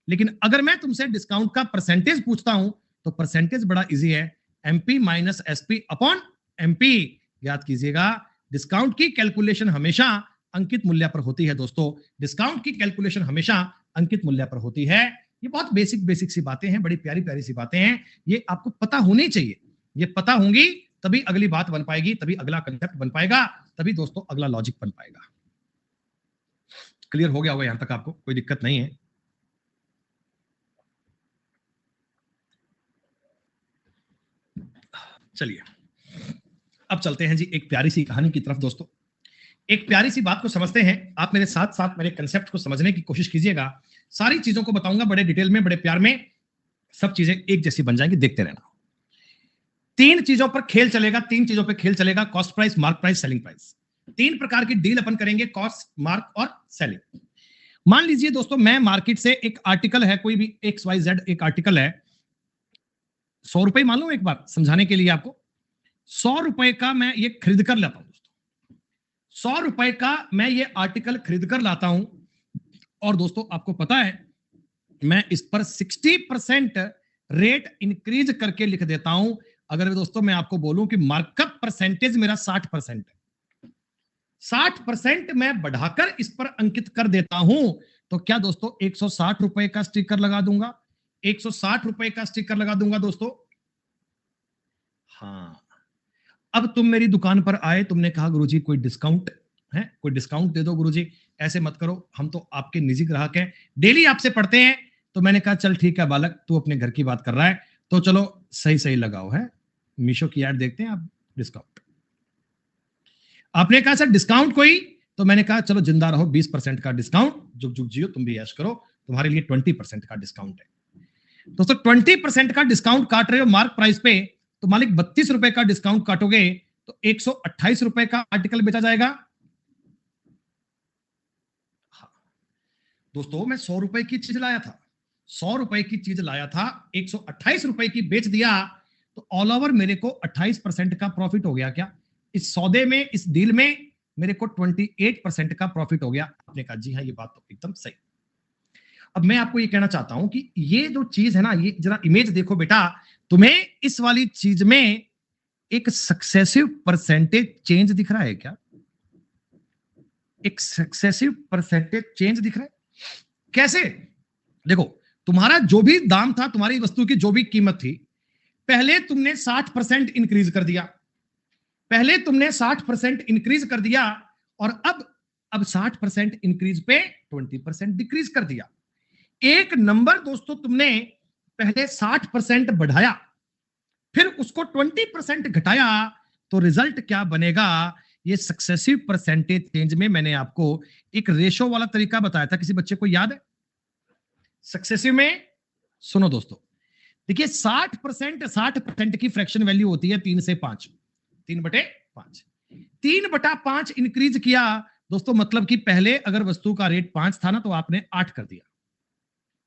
लेकिन अगर मैं तुमसे डिस्काउंट का परसेंटेज पूछता हूं तो परसेंटेज बड़ा इजी है, MP minus SP upon MP. याद कीजिएगा, डिस्काउंट की कैलकुलेशन हमेशा अंकित मूल्य पर होती है। दोस्तों डिस्काउंट की कैलकुलेशन हमेशा अंकित मूल्य पर होती है। ये बहुत बेसिक बेसिक सी बातें हैं, बड़ी प्यारी प्यारी सी बातें हैं, ये आपको पता होनी चाहिए। ये पता होंगी तभी अगली बात बन पाएगी, तभी अगला कंसेप्ट बन पाएगा, तभी दोस्तों अगला लॉजिक बन पाएगा। क्लियर हो गया होगा यहां तक? आपको कोई दिक्कत नहीं है? चलिए अब चलते हैं जी एक प्यारी सी कहानी की तरफ। दोस्तों एक प्यारी सी बात को समझते हैं। आप मेरे साथ साथ मेरे कंसेप्ट को समझने की कोशिश कीजिएगा। सारी चीजों को बताऊंगा बड़े डिटेल में, बड़े प्यार में, सब चीजें एक जैसी बन जाएंगी, देखते रहना। 3 चीजों पर खेल चलेगा, 3 चीजों पर खेल चलेगा, cost price, mark price, selling price. 3 प्रकार की डील अपन करेंगे, कॉस्ट, मार्क और सेलिंग। मान लीजिए दोस्तों मैं मार्केट से एक आर्टिकल है, कोई भी XYZ एक आर्टिकल है, 100 रुपए मान लो, एक बार समझाने के लिए आपको, 100 रुपए का मैं ये खरीद कर लाता हूं। 100 रुपए का मैं ये आर्टिकल खरीद कर लाता हूं और दोस्तों आपको पता है मैं इस पर 60% रेट इंक्रीज करके लिख देता हूं। अगर दोस्तों मैं आपको बोलूं कि मार्कअप परसेंटेज मेरा 60% है, 60% मैं बढ़ाकर इस पर अंकित कर देता हूं, तो क्या दोस्तों 160 रुपए का स्टिकर लगा दूंगा? 160 रुपए का स्टिकर लगा दूंगा दोस्तों। हाँ, अब तुम मेरी दुकान पर आए, तुमने कहा गुरुजी कोई डिस्काउंट है, कोई डिस्काउंट दे दो गुरुजी, ऐसे मत करो, हम तो आपके निजी ग्राहक हैं, डेली आपसे पढ़ते हैं। तो मैंने कहा चल ठीक है बालक, तू अपने घर की बात कर रहा है तो चलो सही सही लगाओ, है मीशो की ऐड देखते हैं आप, डिस्काउंट। आपने कहा सर डिस्काउंट कोई, तो मैंने कहा चलो जिंदा रहो, 20% का डिस्काउंट, जुग जुग जियो, तुम भी ऐश करो, तुम्हारे लिए 20% का डिस्काउंट है। दोस्तों 20% का डिस्काउंट काट रहे हो मार्क प्राइस पे, तो मालिक 32 रुपए का डिस्काउंट काटोगे तो 128 रुपए का आर्टिकल बेचा जाएगा। हाँ। दोस्तों मैं 100 रुपए की चीज लाया था, 100 रुपए की चीज लाया था, 128 रुपए की बेच दिया, तो ऑल ओवर मेरे को 28% का प्रॉफिट हो गया क्या? इस सौदे में, इस डील में मेरे को 28% का प्रॉफिट हो गया। आपने कहा जी हाँ, ये बात तो एकदम सही। अब मैं आपको ये कहना चाहता हूं कि ये जो चीज है ना, ये जरा इमेज देखो बेटा, तुम्हें इस वाली चीज में एक सक्सेसिव परसेंटेज चेंज दिख रहा है क्या? एक सक्सेसिव परसेंटेज चेंज दिख रहा है। कैसे? देखो तुम्हारा जो भी दाम था, तुम्हारी वस्तु की जो भी कीमत थी, पहले तुमने 60% इंक्रीज कर दिया, पहले तुमने 60% इंक्रीज कर दिया, और अब 60% इंक्रीज पे 20% डिक्रीज कर दिया। एक नंबर दोस्तों तुमने पहले 60% बढ़ाया, फिर उसको 20% घटाया, तो रिजल्ट क्या बनेगा? ये सक्सेसिव परसेंटेज चेंज में मैंने आपको एक रेशो वाला तरीका बताया था, किसी बच्चे को याद है? सक्सेसिव में सुनो दोस्तों, देखिए 60% की फ्रैक्शन वैल्यू होती है 3 से 5, 3/5। 3/5 इंक्रीज किया दोस्तों, मतलब कि पहले अगर वस्तु का रेट 5 था ना, तो आपने 8 कर दिया।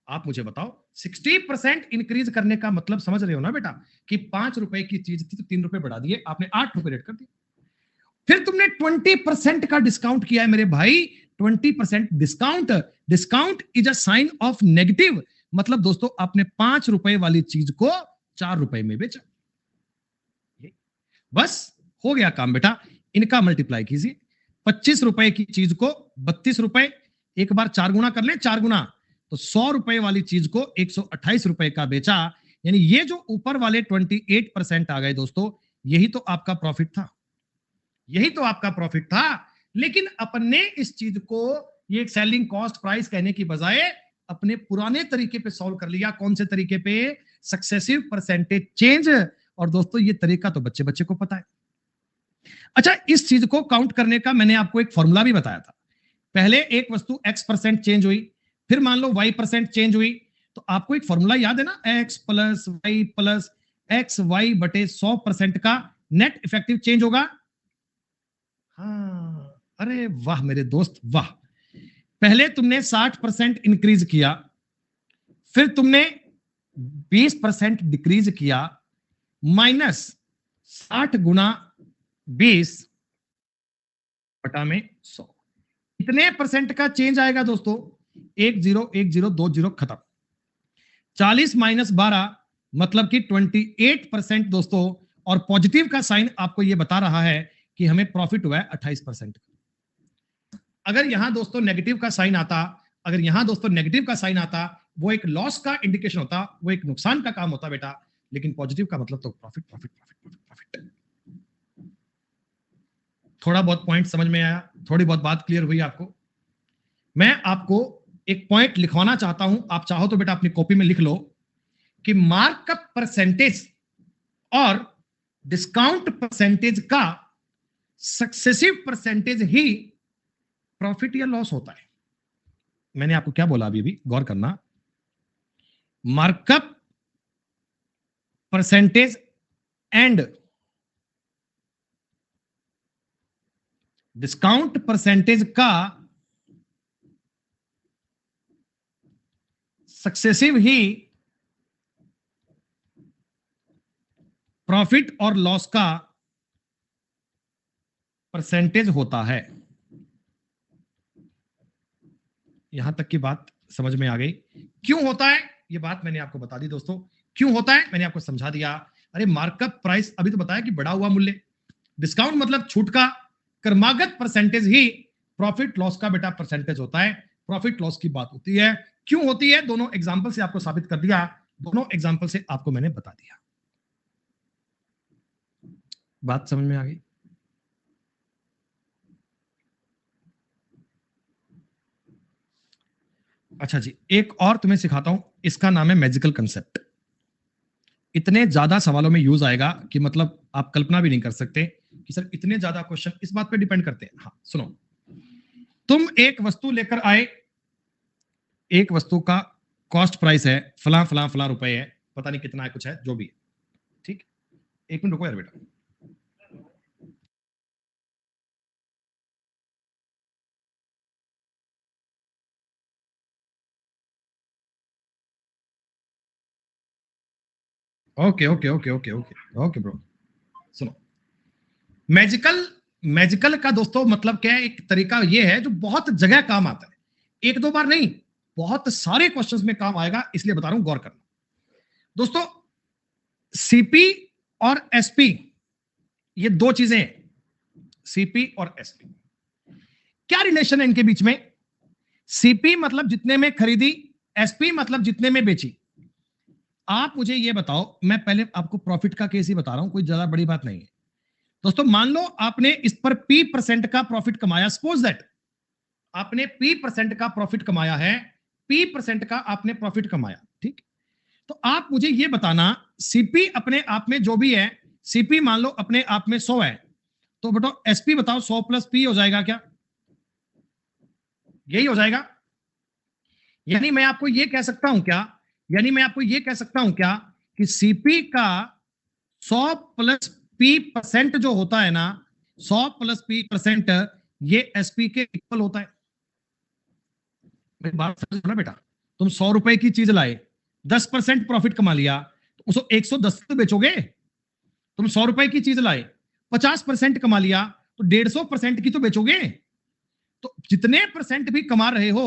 आप मुझे बताओ, 60% इंक्रीज करने का मतलब समझ रहे हो ना बेटा, कि 5 रुपए की चीज थी तो 3 रुपए बढ़ा दिए आपने, 8 रुपए रेट कर दिया। फिर तुमने 20% का डिस्काउंट किया है मेरे भाई, 20% discount. Discount is a sign of negative, मतलब दोस्तों आपने 5 रुपए वाली चीज को 4 रुपए में बेचा। बस हो गया काम बेटा, इनका मल्टीप्लाई कीजिए। 25 रुपए की चीज को 32 रुपए, एक बार 4 गुना कर ले, 4 गुना, तो 100 रुपए वाली चीज को 128 रुपए का बेचा। यानी ये जो ऊपर वाले 28% आ गए दोस्तों, यही तो आपका प्रॉफिट था, यही तो आपका प्रॉफिट था। लेकिन अपने इस चीज को ये सेलिंग कॉस्ट प्राइस कहने की बजाय अपने पुराने तरीके पे सॉल्व कर लिया। कौन से तरीके पे? Successive percentage change. और दोस्तों ये तरीका तो बच्चे बच्चे को पता है। अच्छा, इस चीज को काउंट करने का मैंने आपको एक फॉर्मूला भी बताया था। पहले एक वस्तु x% चेंज हुई, फिर मान लो y% चेंज हुई, तो आपको एक फॉर्मूला याद है ना, x plus y plus x y बटे 100% का नेट इफेक्टिव चेंज होगा। हाँ, अरे वाह मेरे दोस्त वाह। पहले तुमने 60% इंक्रीज किया, फिर तुमने 20% डिक्रीज किया, माइनस 60 गुना 20 बटा में 100। कितने परसेंट का चेंज आएगा दोस्तों? 10 खत्म। 40 माइनस 12 मतलब कि 28% दोस्तों। और पॉजिटिव का साइन आपको यह बता रहा है कि हमें प्रॉफिट हुआ है 28%। अगर यहां दोस्तों नेगेटिव का साइन आता, अगर यहां दोस्तों नेगेटिव का साइन आता, वो एक लॉस का इंडिकेशन होता, वो एक नुकसान का काम होता बेटा। लेकिन पॉजिटिव का मतलब तो प्रॉफिट प्रॉफिट प्रॉफिट प्रॉफिट। थोड़ा बहुत पॉइंट समझ में आया? थोड़ी बहुत बात क्लियर हुई आपको? मैं आपको एक पॉइंट लिखवाना चाहता हूं, आप चाहो तो बेटा अपनी कॉपी में लिख लो कि मार्कअप परसेंटेज और डिस्काउंट परसेंटेज का सक्सेसिव परसेंटेज ही प्रॉफिट या लॉस होता है। मैंने आपको क्या बोला अभी अभी, गौर करना। Markup percentage and discount percentage का सक्सेसिव ही प्रॉफिट और लॉस का परसेंटेज होता है। यहां तक की बात समझ में आ गई? क्यों होता है ये बात मैंने आपको बता दी दोस्तों। क्यों होता है मैंने आपको समझा दिया। अरे मार्कअप प्राइस अभी तो बताया कि बढ़ा हुआ मूल्य, डिस्काउंट मतलब छूट का, क्रमागत परसेंटेज ही प्रॉफिट लॉस का बेटा परसेंटेज होता है। प्रॉफिट लॉस की बात होती है। क्यों होती है? दोनों एग्जाम्पल से आपको साबित कर दिया, दोनों एग्जाम्पल से आपको मैंने बता दिया। बात समझ में आ गई? अच्छा जी, एक और तुम्हें सिखाता हूं, इसका नाम है मैजिकल कंसेप्ट। इतने ज्यादा सवालों में यूज आएगा कि मतलब आप कल्पना भी नहीं कर सकते कि सर इतने ज्यादा क्वेश्चन इस बात पे डिपेंड करते हैं। हाँ सुनो, तुम एक वस्तु लेकर आए, एक वस्तु का कॉस्ट प्राइस है फला फला फला रुपए है, पता नहीं कितना है, कुछ है जो भी है, ठीक। एक मिनट रुको यार बेटा। Okay okay okay okay okay okay bro, सुनो। मैजिकल मैजिकल का दोस्तों मतलब क्या है? एक तरीका ये है जो बहुत जगह काम आता है, एक दो बार नहीं, बहुत सारे क्वेश्चंस में काम आएगा, इसलिए बता रहा हूं, गौर करना दोस्तों। सीपी और एसपी, ये दो चीजें हैं, सीपी और एसपी। क्या रिलेशन है इनके बीच में? सीपी मतलब जितने में खरीदी, एसपी मतलब जितने में बेची। आप मुझे ये बताओ, मैं पहले आपको प्रॉफिट का केस ही बता रहा हूं, कोई ज्यादा बड़ी बात नहीं है दोस्तों। मान लो आपने इस पर P% का प्रॉफिट कमाया, सपोज दैट आपने P% का प्रॉफिट कमाया है, P% का आपने प्रॉफिट कमाया, ठीक। तो आप मुझे ये बताना, सीपी अपने आप में जो भी है, सीपी मान लो अपने आप में 100 है, तो बेटा एसपी बताओ 100 प्लस पी हो जाएगा क्या? यही हो जाएगा। यानी मैं आपको ये कह सकता हूं क्या, यानी मैं आपको ये कह सकता हूं क्या कि सीपी का 100 प्लस पी परसेंट जो होता है ना, 100 प्लस पी परसेंट, ये एसपी के इक्वल होता है। मेरी बात समझो ना बेटा, तुम 100 रुपए की चीज लाए, 10% प्रॉफिट कमा लिया, तो उसको 110 तो बेचोगे। तुम 100 रुपए की चीज लाए, 50% कमा लिया, तो 150% की तो बेचोगे। तो जितने परसेंट भी कमा रहे हो,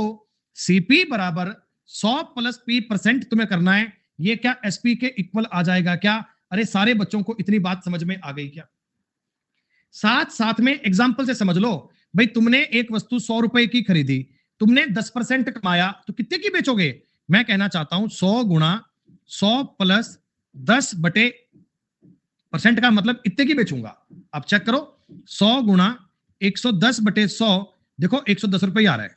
सीपी बराबर 100 प्लस पी परसेंट तुम्हें करना है। ये क्या एसपी के इक्वल आ जाएगा क्या? अरे सारे बच्चों को इतनी बात समझ में आ गई क्या? साथ साथ में एग्जाम्पल से समझ लो। भाई तुमने एक वस्तु 100 रुपए की खरीदी, तुमने 10% कमाया, तो कितने की बेचोगे? मैं कहना चाहता हूं 100 गुणा 100 प्लस 10 बटे परसेंट का मतलब इतने की बेचूंगा। आप चेक करो, 100 गुणा 110 बटे 100, देखो 110 रुपए आ रहा है।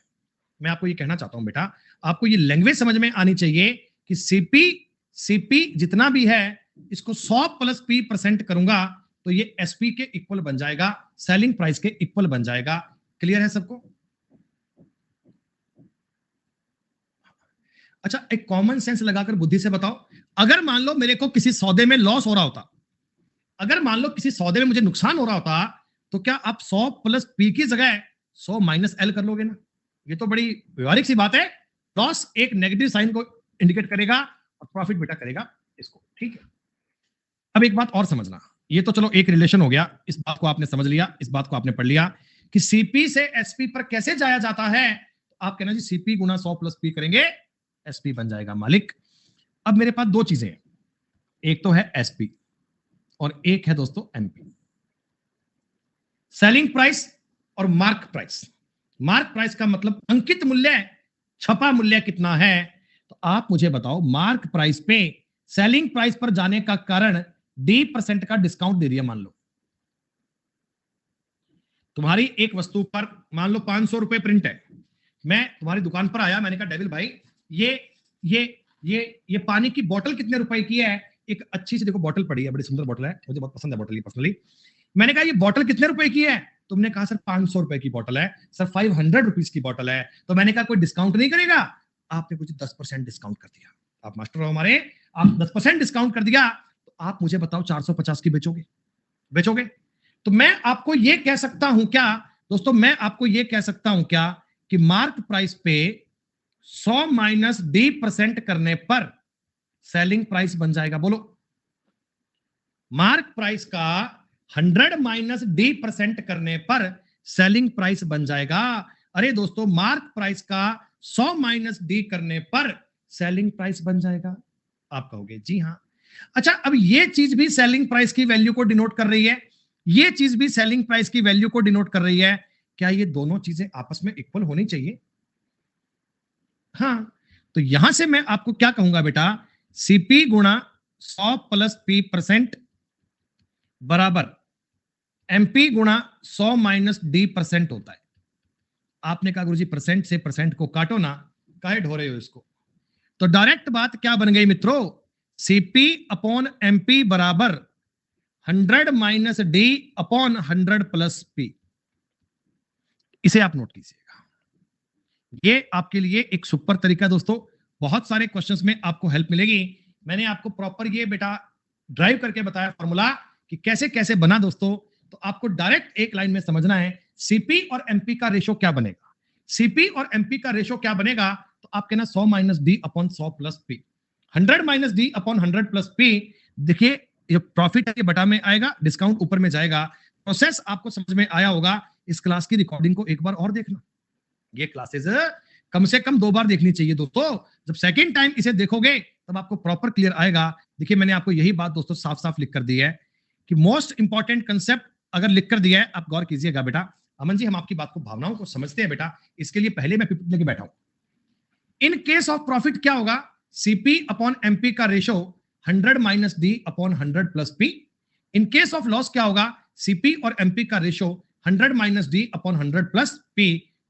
मैं आपको ये कहना चाहता हूं बेटा, आपको ये लैंग्वेज समझ में आनी चाहिए कि सीपी जितना भी है, इसको 100 प्लस पी परसेंट करूंगा तो ये एसपी के इक्वल बन जाएगा, सेलिंग प्राइस के इक्वल बन जाएगा। क्लियर है सबको? अच्छा, एक कॉमन सेंस लगाकर बुद्धि से बताओ, अगर मान लो मेरे को किसी सौदे में लॉस हो रहा होता, अगर मान लो किसी सौदे में मुझे नुकसान हो रहा होता, तो क्या आप 100 प्लस पी की जगह 100 माइनस एल कर लोगे ना? ये तो बड़ी व्यवहारिक सी बात है। लॉस एक नेगेटिव साइन को इंडिकेट करेगा और प्रॉफिट बेटा करेगा इसको। ठीक है, अब एक बात और समझना, ये तो चलो एक रिलेशन हो गया, इस बात को आपने समझ लिया, इस बात को आपने पढ़ लिया कि सीपी से एसपी पर कैसे जाया जाता है। तो आप कहना जी सीपी गुना 100 प्लस पी करेंगे, एसपी बन जाएगा मालिक। अब मेरे पास दो चीजें हैं, एक तो है एसपी और एक है दोस्तों एमपी, सेलिंग प्राइस और मार्क प्राइस। मार्क प्राइस का मतलब अंकित मूल्य, छपा मूल्य कितना है। तो आप मुझे बताओ, मार्क प्राइस पे सेलिंग प्राइस पर जाने का कारण D% का डिस्काउंट दे दिया। मान लो तुम्हारी एक वस्तु पर मान लो 500 रुपए प्रिंट है, मैं तुम्हारी दुकान पर आया, मैंने कहा डेविल भाई ये ये ये पानी की बोतल कितने रुपए की है? एक अच्छी सी देखो बोतल पड़ी है, बड़ी सुंदर बोतल है, मुझे बहुत पसंद है बोतल पर्सनली। मैंने कहा ये बोतल कितने रुपए की है? तुमने कहा सर 500 रुपए की बोतल है, सर 500 रुपीज की बोतल है। तो मैंने कहा कोई डिस्काउंट नहीं करेगा? आपने कुछ 10% डिस्काउंट कर दिया, आप मास्टर हो हमारे, आप 10% डिस्काउंट कर दिया, तो आप मुझे बताओ 450 की बेचोगे? बेचोगे? तो मैं आपको यह कह सकता हूं क्या दोस्तों, मैं आपको यह कह सकता हूं क्या कि मार्क प्राइस पे 100 माइनस D% करने पर सेलिंग प्राइस बन जाएगा? बोलो, मार्क प्राइस का 100 माइनस D% करने पर सेलिंग प्राइस बन जाएगा। अरे दोस्तों, मार्क प्राइस का 100 माइनस D करने पर सेलिंग प्राइस बन जाएगा। आप कहोगे जी हां। अच्छा, अब ये चीज भी सेलिंग प्राइस की वैल्यू को डिनोट कर रही है, ये चीज भी सेलिंग प्राइस की वैल्यू को डिनोट कर रही है। क्या ये दोनों चीजें आपस में इक्वल होनी चाहिए? हाँ, तो यहां से मैं आपको क्या कहूंगा बेटा, सीपी गुणा 100 प्लस पी परसेंट बराबर एमपी गुणा 100 माइनस D% होता है। आपने कहा गुरुजी परसेंट से परसेंट को काटो ना, काहे ढो रहे हो इसको? तो डायरेक्ट बात क्या बन गई मित्रों, सीपी अपॉन एमपी बराबर 100 minus D upon 100 plus P. इसे आप नोट कीजिएगा, ये आपके लिए एक सुपर तरीका दोस्तों, बहुत सारे क्वेश्चंस में आपको हेल्प मिलेगी। मैंने आपको प्रॉपर ये बेटा ड्राइव करके बताया फॉर्मूला कि कैसे कैसे बना दोस्तों। तो आपको डायरेक्ट एक लाइन में समझना है, सीपी और एमपी का रेशो क्या बनेगा। सीपी और एमपी का रेशो क्या बनेगा? तो आप कहना 100 minus D upon 100 plus P, 100 minus D upon 100 plus P. देखिए ये प्रॉफिट है, ये बटा में आएगा, डिस्काउंट ऊपर में जाएगा। प्रोसेस आपको समझ में आया होगा। इस क्लास की रिकॉर्डिंग को एक बार और देखना, ये क्लासेस कम से कम 2 बार देखनी चाहिए दोस्तों। जब सेकंड टाइम इसे देखोगे तब आपको प्रॉपर क्लियर आएगा। देखिए मैंने आपको यही बात दोस्तों साफ साफ लिख कर दी है कि मोस्ट इंपॉर्टेंट कंसेप्ट अगर लिख कर दिया है, आप गौर कीजिएगा बेटा। अमन जी, हम आपकी बात को, भावनाओं को समझते हैं बेटा, इसके लिए पहले मैं पिपट लेके बैठा हूं। इन केस ऑफ प्रॉफिट क्या होगा, सीपी अपॉन एमपी का ratio 100 minus D upon 100 plus P. In case of loss क्या होगा, सीपी और एमपी का ratio 100 minus D upon 100 plus P,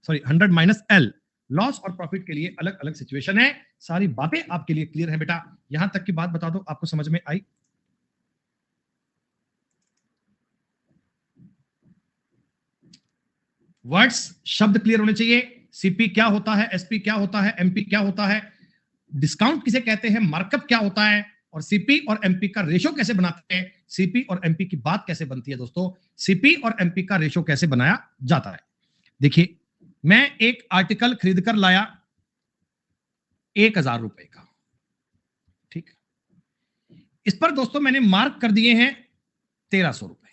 sorry 100 minus L. Loss और प्रॉफिट के लिए अलग अलग सिचुएशन है। सारी बातें आपके लिए क्लियर है बेटा। यहां तक की बात बता दो, आपको समझ में आई? वर्ड्स, शब्द क्लियर होने चाहिए। सीपी क्या होता है, एसपी क्या होता है, एमपी क्या होता है, डिस्काउंट किसे कहते हैं, मार्कअप क्या होता है, और सीपी और एमपी का रेशो कैसे बनाते हैं, सीपी और एमपी की बात कैसे बनती है दोस्तों, सीपी और एमपी का रेशो कैसे बनाया जाता है। देखिए, मैं एक आर्टिकल खरीद कर लाया 1000 रुपए का, ठीक। इस पर दोस्तों मैंने मार्क कर दिए हैं 1300 रुपए,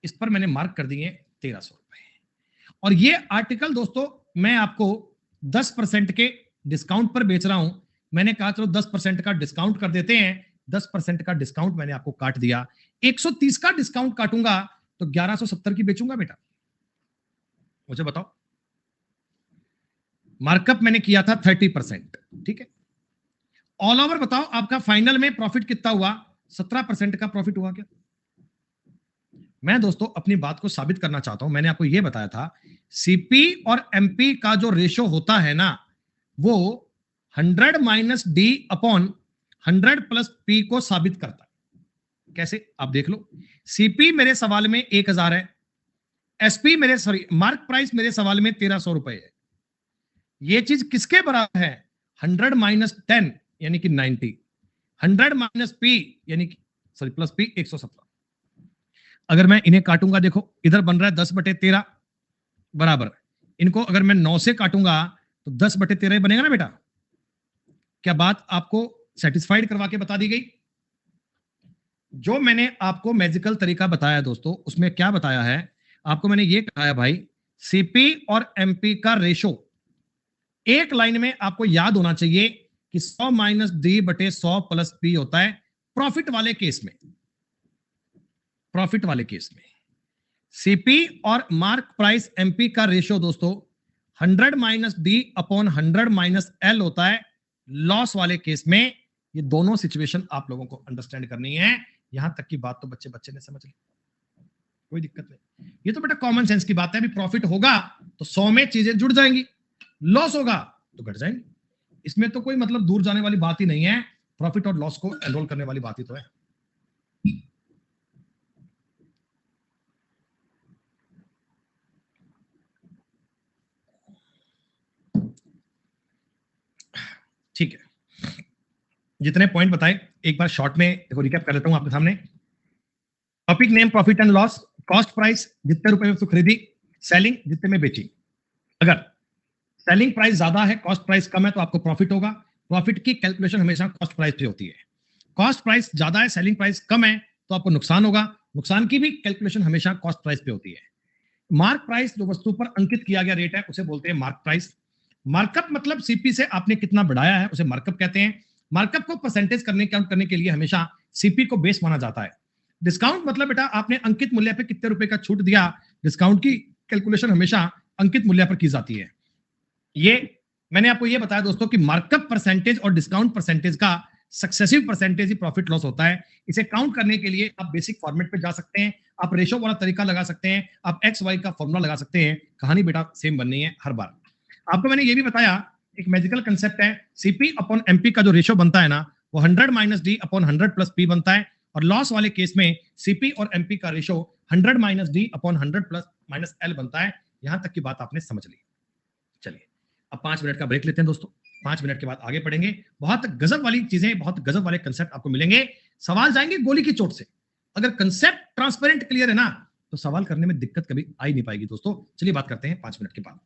इस पर मैंने मार्क कर दिए 1300 रुपए। और ये आर्टिकल दोस्तों मैं आपको 10% के डिस्काउंट पर बेच रहा हूं। मैंने कहा चलो 10% का डिस्काउंट कर देते हैं, 10% का डिस्काउंट मैंने आपको काट दिया। 130 का डिस्काउंट काटूंगा तो 1170 की बेचूंगा बेटा, मुझे बताओ। मार्कअप मैंने किया था 30%, ठीक है। ऑल ओवर बताओ आपका फाइनल में प्रॉफिट कितना हुआ, 17% का प्रॉफिट हुआ क्या। मैं दोस्तों अपनी बात को साबित करना चाहता हूं। मैंने आपको यह बताया था सीपी और एमपी का जो रेशो होता है ना, वो 100 minus D upon 100 plus P को साबित करता है। कैसे, आप देख लो। सीपी मेरे सवाल में 1000 है, एसपी मेरे सॉरी मार्क प्राइस मेरे सवाल में 1300 रुपए है। ये चीज किसके बराबर है, 100 माइनस 10 यानी कि 90, 100 माइनस पी यानी कि सॉरी प्लस पी 117। अगर मैं इन्हें काटूंगा, देखो इधर बन रहा है 10/13 बराबर, इनको अगर मैं 9 से काटूंगा तो 10/13 बनेगा ना बेटा। क्या बात आपको सेटिस्फाइड करवा के बता दी गई। जो मैंने आपको मैजिकल तरीका बताया दोस्तों, उसमें क्या बताया है आपको, मैंने ये कहा है भाई सीपी और एमपी का रेशो एक लाइन में आपको याद होना चाहिए कि 100 माइनस डी बटे 100 प्लस पी होता है प्रॉफिट वाले केस में। प्रॉफिट वाले केस में सीपी और मार्क प्राइस एमपी का रेशियो दोस्तों 100 minus D upon 100 minus L होता है लॉस वाले केस में। ये दोनों सिचुएशन आप लोगों को अंडरस्टैंड करनी है। यहां तक की बात तो बच्चे बच्चे ने समझ ली, कोई दिक्कत नहीं। ये तो बेटा कॉमन सेंस की बात है। अभी प्रॉफिट होगा तो 100 में चीजें जुड़ जाएंगी, लॉस होगा तो घट जाएंगी। इसमें तो कोई मतलब दूर जाने वाली बात ही नहीं है, प्रॉफिट और लॉस को एनरोल करने वाली बात ही तो है। ठीक है, जितने पॉइंट बताए एक बार शॉर्ट में देखो रिकैप कर लेता हूं आपके सामने। Topic name profit and loss, cost price जितने रुपए में उसको खरीदी, सेलिंग जितने में बेची। अगर सेलिंग प्राइस ज्यादा है, कॉस्ट प्राइस कम है तो आपको प्रॉफिट होगा। प्रॉफिट की कैलकुलेशन हमेशा कॉस्ट प्राइस पे होती है। कॉस्ट प्राइस ज्यादा है, सेलिंग प्राइस कम है तो आपको नुकसान होगा। नुकसान की भी कैलकुलेशन हमेशा कॉस्ट प्राइस पे होती है। मार्क प्राइस जो वस्तु पर अंकित किया गया रेट है उसे बोलते हैं मार्क प्राइस। मार्कअप मतलब सीपी से आपने कितना बढ़ाया है उसे मार्कअप कहते हैं। मार्कअप को परसेंटेज काउंट करने के लिए हमेशा सीपी को बेस माना जाता है। डिस्काउंट मतलब बेटा आपने अंकित मूल्य पे कितने रुपए का छूट दिया, डिस्काउंट की कैलकुलेशन हमेशा अंकित मूल्य पर की जाती है। ये मैंने आपको ये बताया दोस्तों कि मार्कअप परसेंटेज और डिस्काउंट परसेंटेज का सक्सेसिव परसेंटेज ही प्रॉफिट लॉस होता है। इसे काउंट करने के लिए आप बेसिक फॉर्मेट पे जा सकते हैं, आप रेशो वाला तरीका लगा सकते हैं, आप एक्स वाई का फॉर्मूला लगा सकते हैं। कहानी बेटा सेम बननी है हर बार। आपको मैंने ये भी बताया एक मैजिकल कंसेप्ट है, सीपी अपॉन एमपी का जो रेशो बनता है ना, वो 100 minus D upon 100 plus P बनता है। और लॉस वाले केस में सीपी और एमपी का ratio 100 minus D upon 100 plus minus L बनता है। यहां तक की बात आपने समझ ली। चलिए अब 5 मिनट का ब्रेक लेते हैं दोस्तों, 5 मिनट के बाद आगे पढ़ेंगे। बहुत गजब वाली चीजें, बहुत गजब वाले कंसेप्ट आपको मिलेंगे। सवाल जाएंगे गोली की चोट से। अगर कंसेप्ट ट्रांसपेरेंट क्लियर है ना तो सवाल करने में दिक्कत कभी आ ही नहीं पाएगी दोस्तों। चलिए बात करते हैं 5 मिनट के बाद।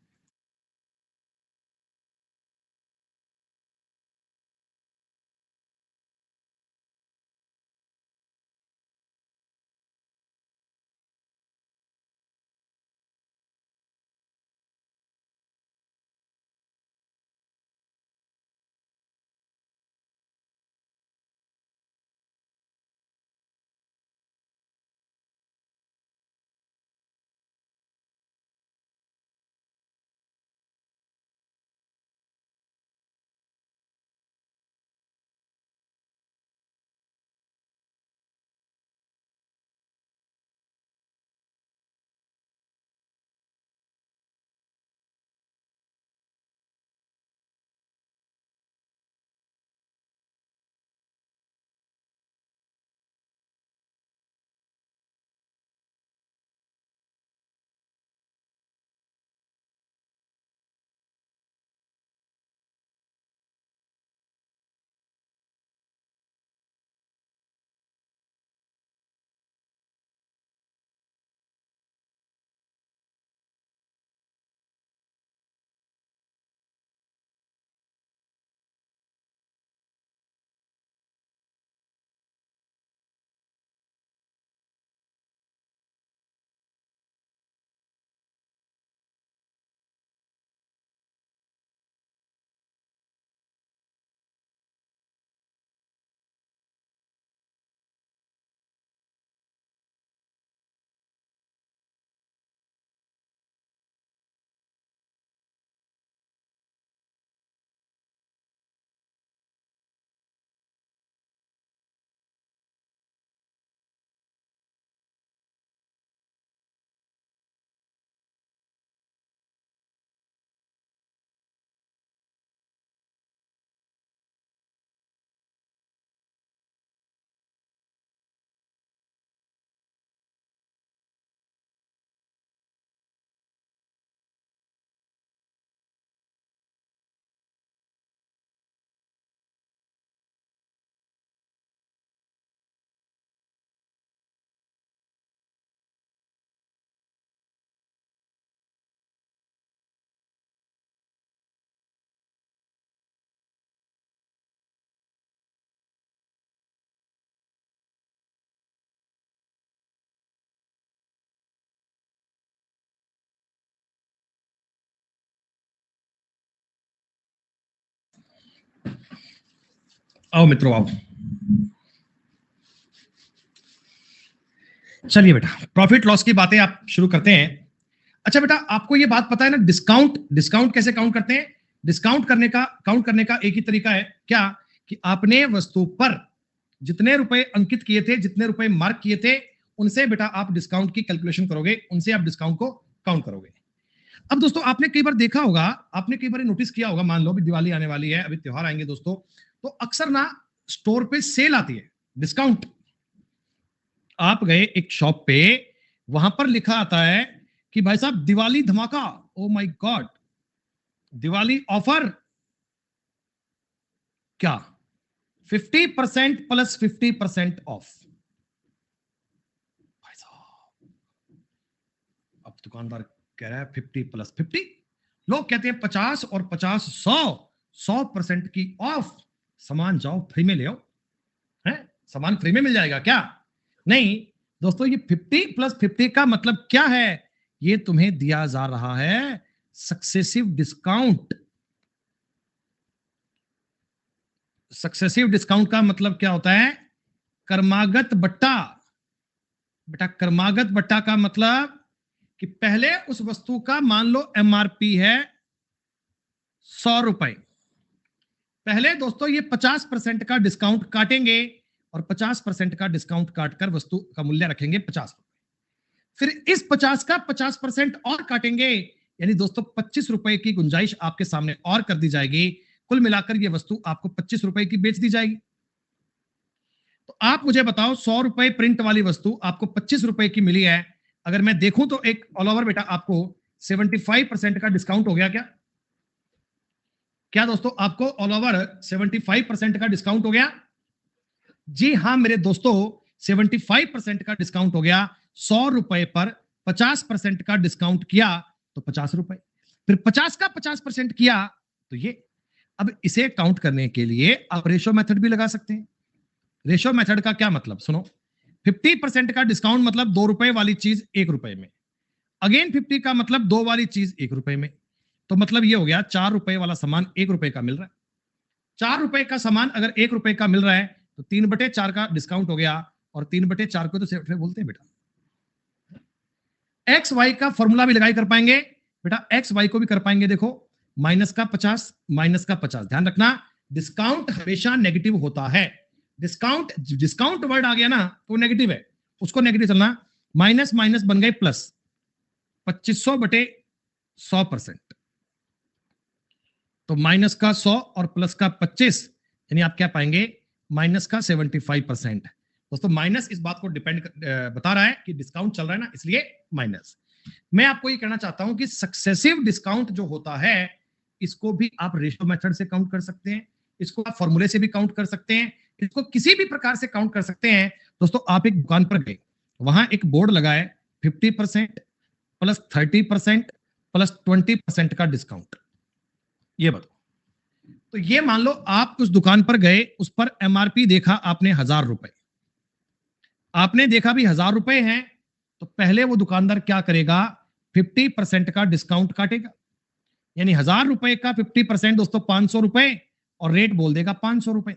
आओ मित्रों आओ। चलिए बेटा, प्रॉफिट लॉस की बातें आप शुरू करते हैं। अच्छा बेटा, आपको ये बात पता है ना, डिस्काउंट डिस्काउंट कैसे काउंट करते हैं? डिस्काउंट काउंट करने का एक ही तरीका है क्या, कि आपने वस्तु पर जितने रुपए अंकित किए थे, जितने रुपए मार्क किए थे, उनसे बेटा आप डिस्काउंट की कैलकुलेशन करोगे, उनसे आप डिस्काउंट को काउंट करोगे। अब दोस्तों, आपने कई बार देखा होगा, आपने कई बार नोटिस किया होगा, मान लो अभी दिवाली आने वाली है, अभी त्योहार आएंगे दोस्तों, तो अक्सर ना स्टोर पे सेल आती है, डिस्काउंट। आप गए एक शॉप पे, वहां पर लिखा आता है कि भाई साहब दिवाली धमाका, oh my God, Diwali offer क्या, 50% प्लस 50% ऑफ। भाई साहब, अब दुकानदार कह रहा है 50 प्लस 50, लोग कहते हैं 50 और 50 100% की ऑफ, सामान जाओ फ्री में ले आओ। है, सामान फ्री में मिल जाएगा क्या? नहीं दोस्तों, ये 50 प्लस 50 का मतलब क्या है? ये तुम्हें दिया जा रहा है सक्सेसिव डिस्काउंट। सक्सेसिव डिस्काउंट का मतलब क्या होता है? क्रमागत बट्टा। बेटा क्रमागत बट्टा का मतलब कि पहले उस वस्तु का मान लो एमआरपी है 100 रुपए, पहले दोस्तों ये 50% का डिस्काउंट काटेंगे और 50% का डिस्काउंट काटकर वस्तु का मूल्य रखेंगे 50 रुपए। फिर इस 50 का 50% और काटेंगे, यानी दोस्तों 25 रुपए की गुंजाइश आपके सामने और कर दी जाएगी। कुल मिलाकर यह वस्तु आपको 25 रुपए की बेच दी जाएगी। तो आप मुझे बताओ, 100 रुपए प्रिंट वाली वस्तु आपको 25 रुपए की मिली है। अगर मैं देखूं तो एक ऑल ओवर बेटा आपको 75% का डिस्काउंट हो गया क्या? क्या दोस्तों, आपको ऑल ओवर 75% का डिस्काउंट हो गया? जी हां मेरे दोस्तों, 75% का डिस्काउंट हो गया। 100 रुपए पर 50% का डिस्काउंट किया तो 50 रुपए, फिर 50 का 50% किया तो ये। अब इसे काउंट करने के लिए आप रेशो मेथड भी लगा सकते हैं। रेशो मेथड का क्या मतलब, सुनो। 50% का डिस्काउंट मतलब 2 रुपए वाली चीज 1 रुपए में, अगेन 50 का मतलब 2 वाली चीज 1 रुपए में, तो मतलब ये हो गया 4 रुपए वाला सामान 1 रुपए का मिल रहा है। 4 रुपए का सामान अगर 1 रुपए का मिल रहा है तो 3/4 का डिस्काउंट हो गया, और 3/4 को तो सेफ्ट बोलते हैं बेटा। एक्स वाई का फॉर्मूला भी लगाई कर पाएंगे बेटा, एक्स वाई को भी कर पाएंगे। देखो, माइनस का 50 माइनस का 50, ध्यान रखना डिस्काउंट हमेशा नेगेटिव होता है। डिस्काउंट डिस्काउंट वर्ड आ गया ना तो नेगेटिव है, उसको नेगेटिव चलना। माइनस माइनस बन गए प्लस, 2500/100%, तो माइनस का 100 और प्लस का 25, यानी आप क्या पाएंगे, माइनस का 75%। दोस्तों माइनस इस बात को डिपेंड बता रहा है कि डिस्काउंट चल रहा है ना, इसलिए माइनस। मैं आपको ये कहना चाहता हूं कि सक्सेसिव डिस्काउंट जो होता है, इसको भी आप रेशियो मेथड से काउंट कर सकते हैं, इसको आप फॉर्मूले से भी काउंट कर सकते हैं, इसको किसी भी प्रकार से काउंट कर सकते हैं। दोस्तों आप एक दुकान पर गए, वहां एक बोर्ड लगा है 50% प्लस 30% प्लस 20% का डिस्काउंट, ये बताओ। तो ये मान लो आप उस दुकान पर गए, उस पर एमआरपी देखा आपने 1000 रुपए, आपने देखा भी 1000 रुपए हैं, तो पहले वो दुकानदार क्या करेगा, 50% का डिस्काउंट काटेगा, यानी 1000 रुपए का 50% दोस्तों 500 रुपए, और रेट बोल देगा 500 रुपए।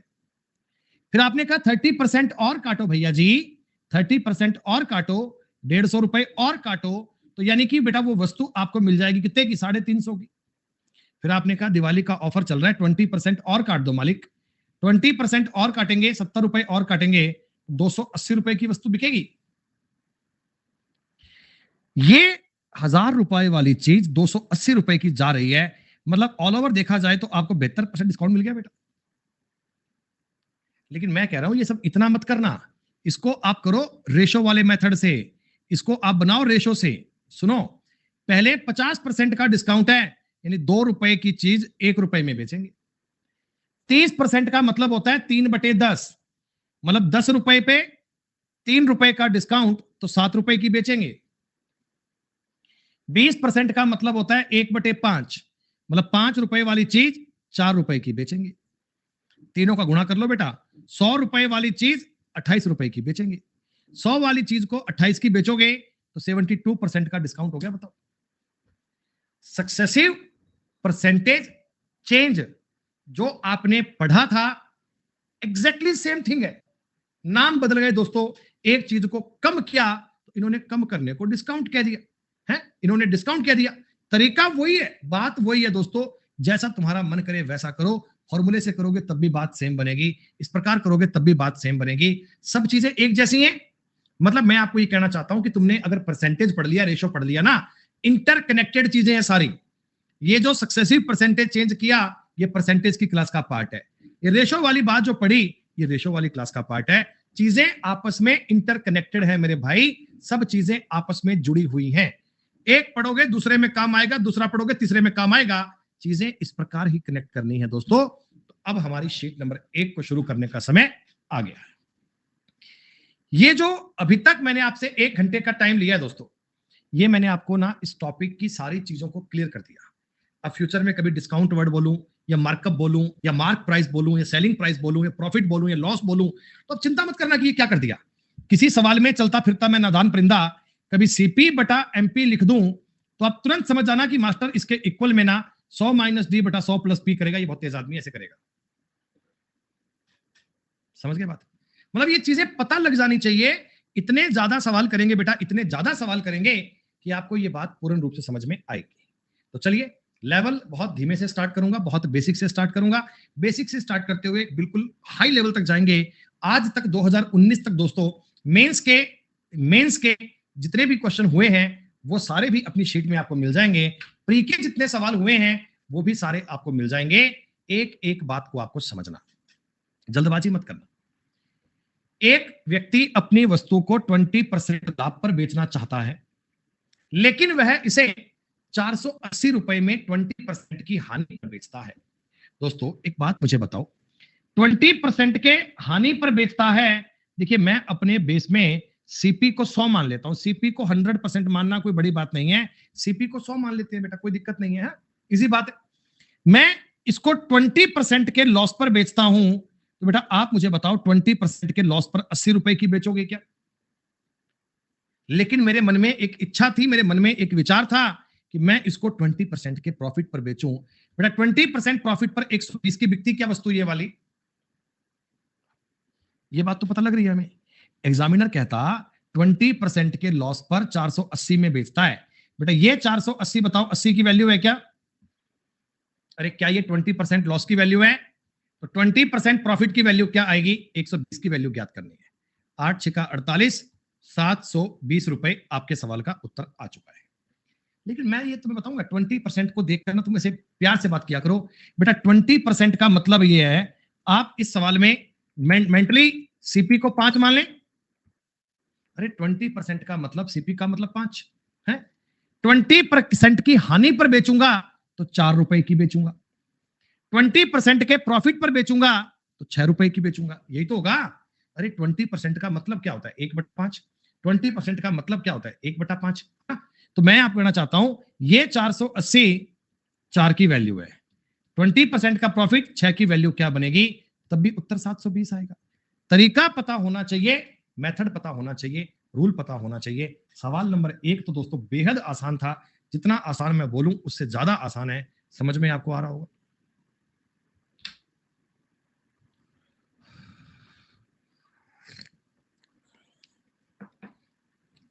फिर आपने कहा 30% और काटो भैया जी, 30% और काटो, 150 रुपए और काटो, तो यानी कि बेटा वो वस्तु आपको मिल जाएगी कितने की, 350 की। फिर आपने कहा दिवाली का ऑफर चल रहा है, 20% और काट दो मालिक, 20% और काटेंगे, 70 रुपए और काटेंगे, 280 रुपए की वस्तु बिकेगी। ये 1000 रुपए वाली चीज 280 रुपए की जा रही है, मतलब ऑल ओवर देखा जाए तो आपको 72% डिस्काउंट मिल गया बेटा। लेकिन मैं कह रहा हूं ये सब इतना मत करना, इसको आप करो रेशो वाले मेथड से, इसको आप बनाओ रेशो से। सुनो, पहले 50% का डिस्काउंट है, यानी 2 रुपए की चीज 1 रुपए में बेचेंगे। 30% का मतलब होता है 3/10, मतलब 10 रुपए पे 3 रुपए का डिस्काउंट, तो 7 रुपए की बेचेंगे। 20% का मतलब होता है 1/5, मतलब 5 रुपए वाली चीज 4 रुपए की बेचेंगे। तीनों का गुणा कर लो बेटा, 100 रुपए वाली चीज 28 रुपए की बेचेंगे, 100 वाली चीज को 28 की बेचोगे तो 72% का डिस्काउंट हो गया। बताओ, सक्सेसिव परसेंटेज चेंज जो आपने पढ़ा था एग्जैक्टली सेम थिंग है, नाम बदल गए दोस्तों। एक चीज को कम किया तो इन्होंने कम करने को डिस्काउंट कह दिया है, इन्होंने डिस्काउंट कह दिया। तरीका वही है, बात वही है दोस्तों। जैसा तुम्हारा मन करे वैसा करो, फॉर्मूले से करोगे तब भी बात सेम बनेगी, इस प्रकार करोगे तब भी बात सेम बनेगी, सब चीजें एक जैसी हैं। मतलब मैं आपको ये कहना चाहता हूं कि तुमने अगर परसेंटेज पढ़ लिया, रेशो पढ़ लिया ना, इंटरकनेक्टेड चीजें हैं सारी। ये जो सक्सेसिव परसेंटेज चेंज किया, ये परसेंटेज की क्लास का पार्ट है। ये रेशो वाली बात जो पढ़ी, ये रेशो वाली क्लास का पार्ट है। चीजें आपस में इंटरकनेक्टेड है मेरे भाई, सब चीजें आपस में जुड़ी हुई हैं। एक पढ़ोगे दूसरे में काम आएगा, दूसरा पढ़ोगे तीसरे में काम आएगा, चीजें इस प्रकार ही कनेक्ट करनी है दोस्तों। तो अब हमारी शीट नंबर 1 को शुरू करने का समय आ गया है। ये जो अभी तक मैंने आपसे 1 घंटे का टाइम लिया है दोस्तों, ये मैंने आपको ना इस टॉपिक की सारी चीजों को क्लियर कर दिया। अब फ्यूचर में कभी डिस्काउंट वर्ड बोलूं या मार्कअप बोलूं या मार्क प्राइस बोलूं या सेलिंग प्राइस बोलूं या प्रॉफिट बोलूं या लॉस बोलूं, तो अब चिंता मत करना कि ये क्या कर दिया। किसी सवाल में चलता फिरता मैं नादान परिंदा कभी सीपी बटा एमपी लिख दूं तो आप तुरंत समझ जाना कि मास्टर इसके इक्वल में ना 100 माइनस डी बटा 100 प्लस पी करेगा। ये बहुत तेज आदमी ऐसे करेगा, समझ गए बात। मतलब ये चीजें पता लग जानी चाहिए। इतने ज्यादा सवाल करेंगे बेटा, इतने ज्यादा सवाल करेंगे कि आपको ये बात पूर्ण रूप से समझ में आएगी। तो चलिए, लेवल बहुत धीमे से स्टार्ट करूंगा, बहुत बेसिक से स्टार्ट करूंगा। बेसिक से स्टार्ट करते हुए बिल्कुल हाई लेवल तक जाएंगे। आज तक 2019 तक दोस्तों मेंस के जितने भी क्वेश्चन हुए हैं वो सारे भी अपनी शीट में आपको मिल जाएंगे। प्री के जितने सवाल हुए हैं वो भी सारे आपको मिल जाएंगे। एक एक बात को आपको समझना, जल्दबाजी मत करना। एक व्यक्ति अपनी वस्तु को 20% लाभ पर बेचना चाहता है, लेकिन वह इसे 480 रुपए में 20% की हानि पर बेचता है। दोस्तों एक बात मुझे बताओ, 20% के हानि पर बेचता है। देखिए, मैं अपने बेस में सीपी को 100 मान लेता हूं। सीपी को 100% मानना कोई बड़ी बात नहीं है। सीपी को 100 मान लेते हैं बेटा, कोई दिक्कत नहीं है, इजी बात है। मैं इसको 20% के लॉस पर बेचता हूं, तो बेटा आप मुझे बताओ 20% के लॉस पर 80 रुपए की बेचोगे क्या? लेकिन मेरे मन में एक इच्छा थी, मेरे मन में एक विचार था कि मैं इसको 20% के प्रॉफिट पर बेचूं। बेटा 20% प्रॉफिट पर 120 की बिकती क्या वस्तु ये वाली? ये बात तो पता लग रही है हमें। एग्जामिनर कहता 20% के लॉस पर 480 में बेचता है। बेटा ये 480 बताओ 80 की वैल्यू है क्या? अरे क्या ये 20% लॉस की वैल्यू है? तो 20% प्रॉफिट की वैल्यू क्या आएगी? 120 की वैल्यू ज्ञात करनी है। 8 छिका 48, 720 रुपए आपके सवाल का उत्तर आ चुका है। लेकिन मैं ये तुम्हें बताऊंगा, 20% को देखकर ना तुम ऐसे प्यार से बात किया करो। बेटा 20% का मतलब ये है, आप इस सवाल में मेंटली सीपी को 5 मान लें। अरे 20% का मतलब सीपी का मतलब 5 है। 20% की हानि पर बेचूंगा तो 4 रुपए की बेचूंगा। 20% के प्रॉफिट पर बेचूंगा तो 6 रुपए की बेचूंगा, यही तो होगा। अरे 20% का मतलब क्या होता है? 1/5। 20% का मतलब क्या होता है? 1/5। तो मैं आपको कहना चाहता हूं, ये 480 4 की वैल्यू है, 20% का प्रॉफिट 6 की वैल्यू क्या बनेगी? तब भी उत्तर 720 आएगा। तरीका पता होना चाहिए, मेथड पता होना चाहिए, रूल पता होना चाहिए। सवाल नंबर 1 तो दोस्तों बेहद आसान था। जितना आसान मैं बोलूं उससे ज्यादा आसान है, समझ में आपको आ रहा होगा।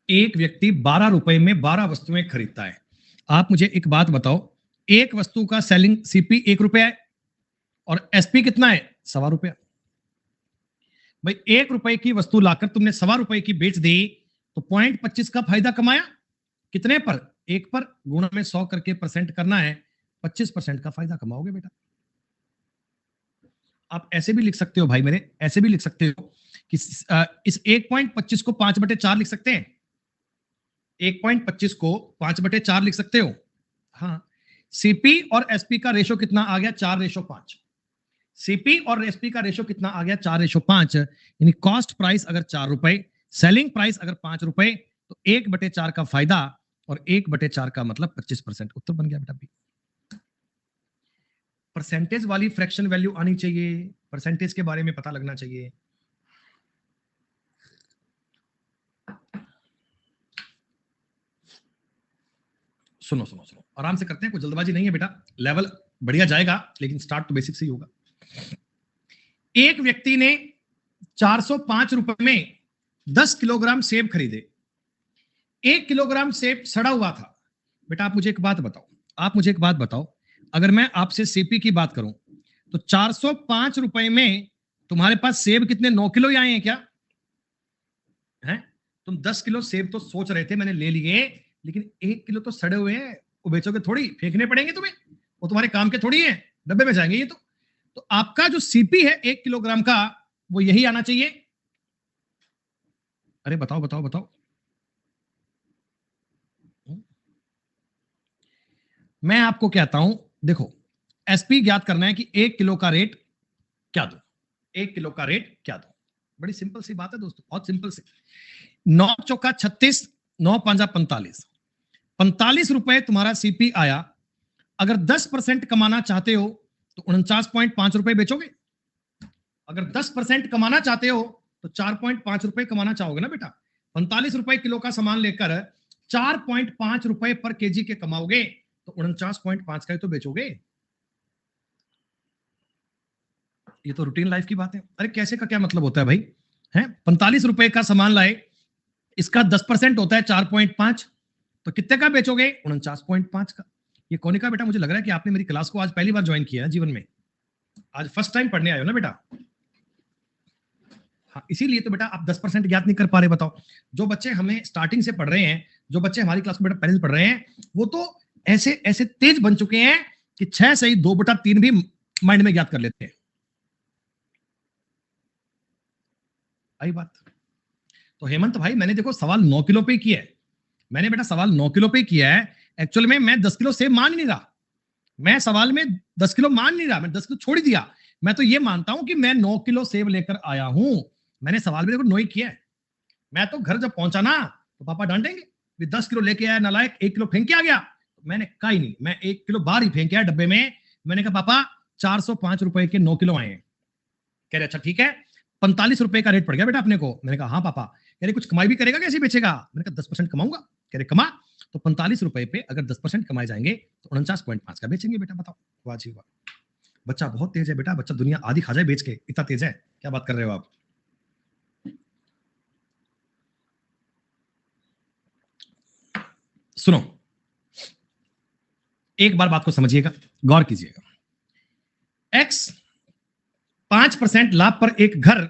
एक व्यक्ति 12 रुपए में 12 वस्तुएं खरीदता है। आप मुझे एक बात बताओ, एक वस्तु का सेलिंग सीपी 1 रुपया है और एसपी कितना है? 1.25 रुपया। भाई 1 रुपए की वस्तु लाकर तुमने 1.25 रुपए की बेच दी, तो 0.25 का फायदा कमाया। कितने पर? 1 पर। गुणा में 100 करके परसेंट करना है, 25% का फायदा कमाओगे बेटा। आप ऐसे भी लिख सकते हो भाई मेरे, ऐसे भी लिख सकते हो कि इस 1.25 को 5/4 लिख सकते हैं। 1.25 को 5/4 लिख सकते हो। हाँ, सीपी और एसपी का रेशो कितना आ गया? 4:5। सीपी और एसपी का रेशो कितना आ गया? 4:5। यानी कॉस्ट प्राइस अगर 4 रुपए, सेलिंग प्राइस अगर 5 रुपए, तो 1/4 का फायदा और 1/4 का मतलब 25%। उत्तर बन गया बेटा बी। परसेंटेज वाली फ्रैक्शन वैल्यू आनी चाहिए, परसेंटेज के बारे में पता लगना चाहिए। सुनो सुनो सुनो, आराम से करते हैं, कोई जल्दबाजी नहीं है बेटा। लेवल बढ़िया जाएगा, लेकिन स्टार्ट तो बेसिक से ही होगा। एक व्यक्ति ने 405 रुपए में 10 किलोग्राम सेब खरीदे। 1 किलोग्राम सेब सड़ा हुआ था। बेटा आप मुझे एक बात बताओ, अगर मैं आपसे सीपी की बात करूं तो 405 रुपए में तुम्हारे पास सेब कितने, 9 किलो ही आए हैं क्या? हैं? तुम 10 किलो सेब तो सोच रहे थे मैंने ले लिए, लेकिन 1 किलो तो सड़े हुए हैं, वो बेचोगे थोड़ी, फेंकने पड़ेंगे तुम्हें, वो तुम्हारे काम के थोड़ी है, डब्बे में जाएंगे ये तो आपका जो सीपी है 1 किलोग्राम का, वो यही आना चाहिए। अरे बताओ बताओ बताओ। मैं आपको कहता हूं, देखो एसपी ज्ञात करना है कि 1 किलो का रेट क्या दो, 1 किलो का रेट क्या दो। बड़ी सिंपल सी बात है दोस्तों, बहुत सिंपल सी। 9 चौका 36, 9 पांजा 45, 45 रुपए तुम्हारा सीपी आया। अगर 10% कमाना चाहते हो तो 49.5 रुपए बेचोगे। अगर 10% कमाना चाहते हो तो 4.5 रुपए कमाना चाहोगे ना बेटा। 45 रुपए किलो का सामान लेकर 4.5 रुपए पर केजी के कमाओगे तो 49.5 का ही तो बेचोगे। ये तो रूटीन लाइफ की बात है। अरे कैसे का क्या मतलब होता है भाई? है 45 रुपए का सामान लाए, इसका 10% होता है 4.5, तो कितने का बेचोगे? 49.5 का। ये कौन का बेटा? मुझे लग रहा है कि आपने मेरी क्लास को आज पहली बार ज्वाइन किया है जीवन में, आज फर्स्ट टाइम पढ़ने आए हो ना बेटा। हाँ, इसीलिए तो बेटा आप 10% ज्ञात नहीं कर पा रहे। बताओ, जो बच्चे हमें स्टार्टिंग से पढ़ रहे हैं, जो बच्चे हमारी क्लास को बेटा पहले से पढ़ रहे हैं, वो तो ऐसे ऐसे तेज बन चुके हैं कि 6 से ही 2/3 भी माइंड में ज्ञात कर लेते हैं। आई बात। तो हेमंत भाई मैंने देखो सवाल 9 किलो पे किया है, मैंने बेटा सवाल 9 किलो पे किया है। एक्चुअल में मैं 10 किलो सेब मान नहीं रहा, मैं सवाल में 10 किलो मान नहीं रहा, मैं 10 किलो छोड़ ही दिया। मैं तो ये मानता हूं कि मैं 9 किलो सेब लेकर आया हूं। मैंने सवाल भी देखो 9 ही किया है। मैं तो घर जब पहुंचा ना तो पापा डांटेंगे, 10 किलो लेके आया नालायक, 1 किलो फेंक के आ गया। मैंने कहा ही नहीं, मैं 1 किलो बाहर ही फेंक आया डब्बे में। मैंने कहा पापा 405 रुपए के 9 किलो आए हैं। कह रहे अच्छा ठीक है, 45 रुपए का रेट पड़ गया बेटा अपने को। मैंने कहा हाँ पापा। कह रहे कुछ कमाई भी करेगा, कैसे बेचेगा? मैंने कहा 10% कमाऊंगा। कह रहे कमा। तो 45 रुपए पे अगर 10% कमाए जाएंगे तो 49.5 का बेचेंगे बेटा। बताओ, वाह जी वाह, बच्चा बहुत तेज है बेटा, बच्चा दुनिया आधी खा जाए बेच के, इतना तेज है। क्या बात कर रहे हो आप? सुनो, एक बार बात को समझिएगा, गौर कीजिएगा। एक्स 5% लाभ पर एक घर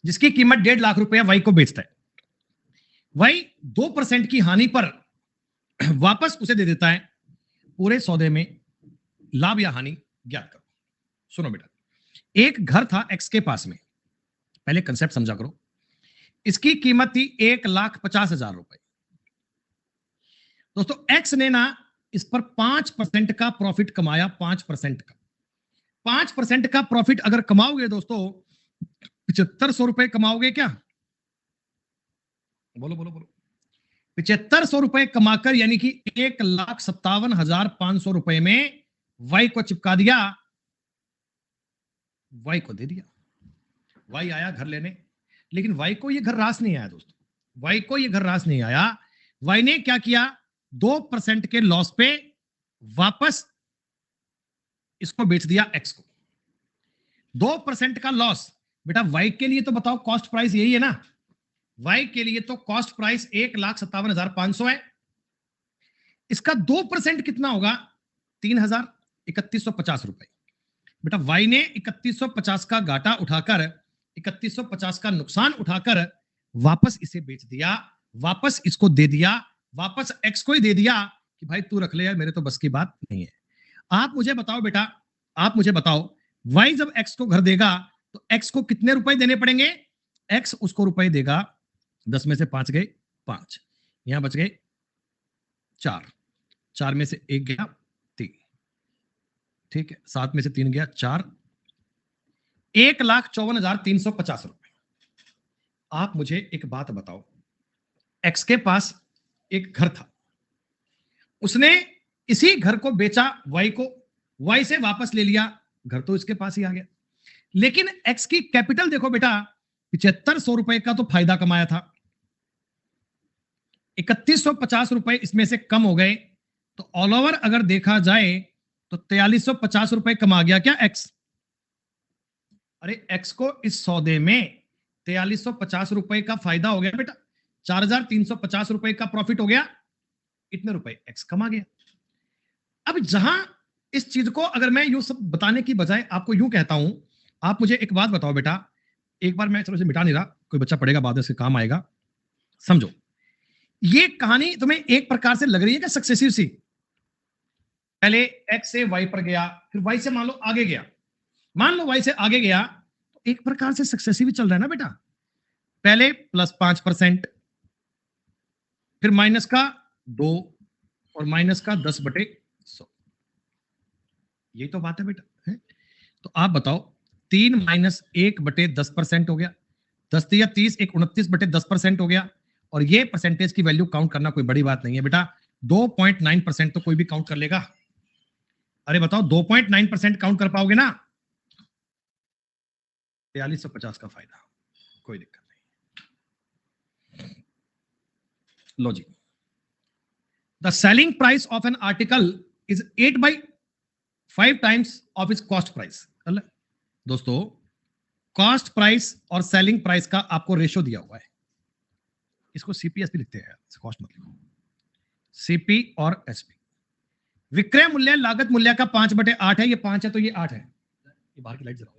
जिसकी कीमत 1.5 लाख रुपया वाई को बेचता है। वाई 2% की हानि पर वापस उसे दे देता है। पूरे सौदे में लाभ या हानि ज्ञात करो। सुनो बेटा, एक घर था एक्स के पास में, पहले कंसेप्ट समझा करो। इसकी कीमत थी 1,50,000 रुपए। दोस्तों एक्स ने ना इस पर 5% का प्रॉफिट कमाया। 5% का 5% का प्रॉफिट अगर कमाओगे दोस्तों, 7500 रुपए कमाओगे क्या? बोलो बोलो बोलो। 7500 रुपए कमाकर, यानी कि 1,57,500 रुपए में वाई को चिपका दिया, वाई को दे दिया। वाई आया घर लेने, लेकिन वाई को ये घर रास नहीं आया दोस्तों। वाई को ये घर रास नहीं आया। वाई ने क्या किया? 2% के लॉस पे वापस इसको बेच दिया एक्स को। 2% का लॉस बेटा। वाई के लिए तो बताओ कॉस्ट प्राइस यही है ना। वाई के लिए तो कॉस्ट प्राइस 1,57,500 है। इसका 2% कितना होगा? 3,3150 रुपए। बेटा वाई ने 3150 का घाटा उठाकर, 3150 का नुकसान उठाकर वापस इसे बेच दिया, वापस इसको दे दिया, वापस एक्स को ही दे दिया कि भाई तू रख ले यार, मेरे तो बस की बात नहीं है। आप मुझे बताओ बेटा, आप मुझे बताओ, वाई जब एक्स को घर देगा तो एक्स को कितने रुपए देने पड़ेंगे? एक्स उसको रुपए देगा, 10 में से 5 गए 5, यहां बच गए 4, 4 में से 1 गया 3, ठीक है, 7 में से 3 गया 4, 1,54,350 रुपए। आप मुझे एक बात बताओ, एक्स के पास एक घर था, उसने इसी घर को बेचा वाई को, वाई से वापस ले लिया, घर तो इसके पास ही आ गया। लेकिन एक्स की कैपिटल देखो बेटा, 7500 रुपए का तो फायदा कमाया था, 3150 रुपए इसमें से कम हो गए, तो ऑल ओवर अगर देखा जाए तो 4350 रुपए कमा गया क्या एक्स? अरे एक्स को इस सौदे में 4350 रुपए का फायदा हो गया बेटा, 4350 रुपए का प्रॉफिट हो गया, इतने रुपए एक्स कमा गया। अब जहां इस चीज को अगर मैं यूं सब बताने की बजाय आपको यूं कहता हूं, आप मुझे एक बात बताओ बेटा, एक बार मैं चलो इसे मिटा नहीं रहा, कोई बच्चा पढ़ेगा बाद में इसके काम आएगा, समझो ये कहानी तुम्हें एक प्रकार से लग रही है कि सक्सेसिव सी, पहले एक्स से वाई पर गया, फिर वाई से मान लो आगे गया, मान लो वाई से आगे गया, तो एक प्रकार से सक्सेसिव चल रहा है ना बेटा। पहले +5%, फिर माइनस का 2 और माइनस का 10/100, यही तो बात है बेटा है? तो आप बताओ 3 माइनस 1/10% हो गया, 10 या 30, 1 29/10% हो गया, और ये परसेंटेज की वैल्यू काउंट करना कोई बड़ी बात नहीं है बेटा, 2.9% तो कोई भी काउंट कर लेगा। अरे बताओ 2.9% काउंट कर पाओगे ना? 4350 का फायदा, कोई दिक्कत नहीं। लो जी, the selling price of an article is 8/5 times of its cost price. दोस्तों कॉस्ट प्राइस और सेलिंग प्राइस का आपको रेशो दिया हुआ है, इसको सीपीएसपी लिखते हैं, कॉस्ट मत लिखो, सीपी और एसपी। विक्रय मूल्य लागत मूल्य का 5/8 है, ये 5 है तो ये 8 है, ये बाहर की लाइट जलाओ।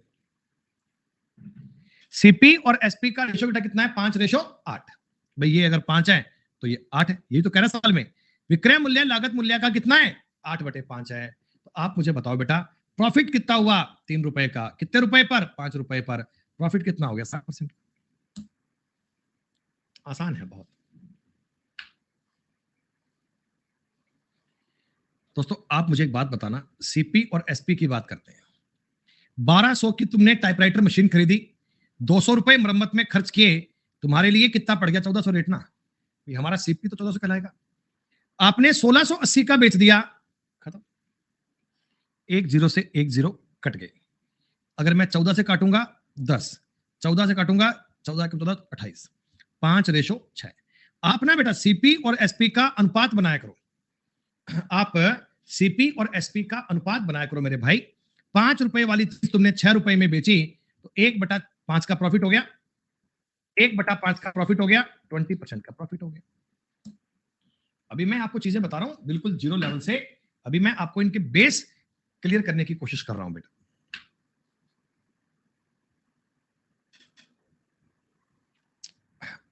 सीपी और एसपी का रेशो बेटा कितना है? 5:8। भाई ये अगर 5 है तो ये 8 है, यही तो कह रहा है सवाल में। विक्रय मूल्य लागत मूल्य का कितना है? 8/5 है। तो आप मुझे बताओ बेटा प्रॉफिट कितना हुआ? 3 रुपए का, कितने रुपए पर? 5 रुपए पर, प्रॉफिट कितना हो गया? 60%। आसान है बहुत। दोस्तों आप मुझे एक बात बताना, सीपी और एसपी की बात करते हैं, 1200 की तुमने टाइपराइटर मशीन खरीदी, 200 रुपए मरम्मत में खर्च किए, तुम्हारे लिए कितना पड़ गया? 1400 रेट ना, हमारा सीपी तो 1400 कहलाएगा। आपने 1680 का बेच दिया, खत्म, 1 0 से 1 0 कट गए। अगर मैं 14 से काटूंगा 10, 14 से काटूंगा 14 के 14 28, 5:6। आप ना बेटा सीपी और एसपी का अनुपात बनाया करो, आप सीपी और एसपी का अनुपात बनाया करो मेरे भाई। 5 रुपए वाली चीज तुमने 6 रुपए में बेची तो 1/5 का प्रॉफिट हो गया, 1/5 का प्रॉफिट हो गया, 20% का प्रॉफिट हो गया। अभी मैं आपको चीजें बता रहा हूं बिल्कुल जीरो लेवल से, अभी मैं आपको इनके बेस क्लियर करने की कोशिश कर रहा हूं बेटा।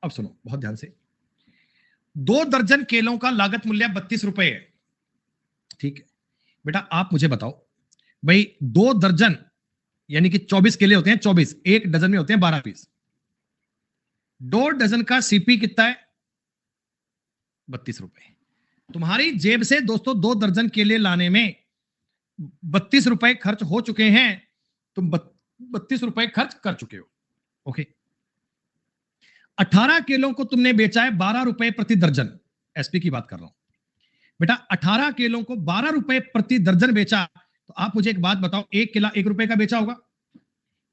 अब सुनो बहुत ध्यान से, 2 दर्जन केलों का लागत मूल्य 32 रुपए है, ठीक है बेटा। आप मुझे बताओ भाई 2 दर्जन यानी कि 24 केले होते हैं, 24, 1 डजन में होते हैं 12 पीस, 2 डजन का सीपी कितना है? 32 रुपए। तुम्हारी जेब से दोस्तों 2 दर्जन केले लाने में 32 रुपए खर्च हो चुके हैं, तुम 32 रुपए खर्च कर चुके हो, ओके। 18 केलों को तुमने बेचा है 12 रुपए प्रति दर्जन, एसपी की बात कर रहा हूं बेटा। 18 केलों को 12 रुपए प्रति दर्जन बेचा, तो आप मुझे एक बात बताओ, 1 केला 1 रुपए का बेचा होगा,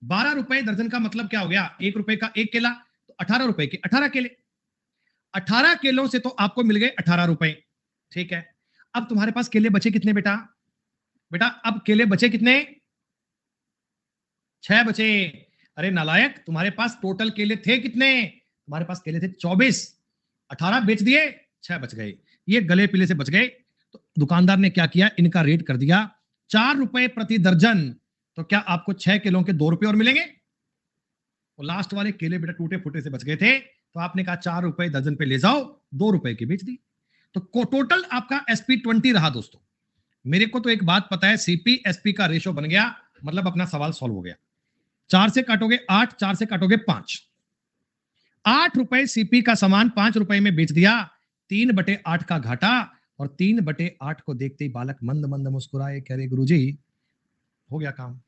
12 रुपए दर्जन का मतलब क्या हो गया? 1 रुपए का 1 केला, तो 18 रुपए के 18 केले, 18 केलों से तो आपको मिल गए 18 रुपए, ठीक है। अब तुम्हारे पास केले बचे कितने बेटा? बेटा अब केले बचे कितने? 6 बचे। अरे नालायक, तुम्हारे पास टोटल केले थे कितने? तुम्हारे पास केले थे 24, 18 बेच दिए, 6 बच गए, ये गले पीले से बच गए। तो दुकानदार ने क्या किया? इनका रेट कर दिया 4 रुपए प्रति दर्जन, तो क्या आपको 6 किलो के 2 रुपए और मिलेंगे? वो लास्ट वाले केले बेटा टूटे फूटे से बच गए थे, तो आपने कहा 4 रुपए दर्जन पे ले जाओ, 2 रुपए की बेच दी, तो टोटल आपका एसपी 20 रहा दोस्तों। मेरे को तो एक बात पता है, सीपी एसपी का रेशो बन गया, मतलब अपना सवाल सॉल्व हो गया। 4 से काटोगे 8, 4 से काटोगे 5, 8 रुपए सीपी का सामान 5 रुपए में बेच दिया, 3/8 का घाटा, और 3/8 को देखते ही बालक मंद मंद मुस्कुराए, कह रहे गुरुजी हो गया काम।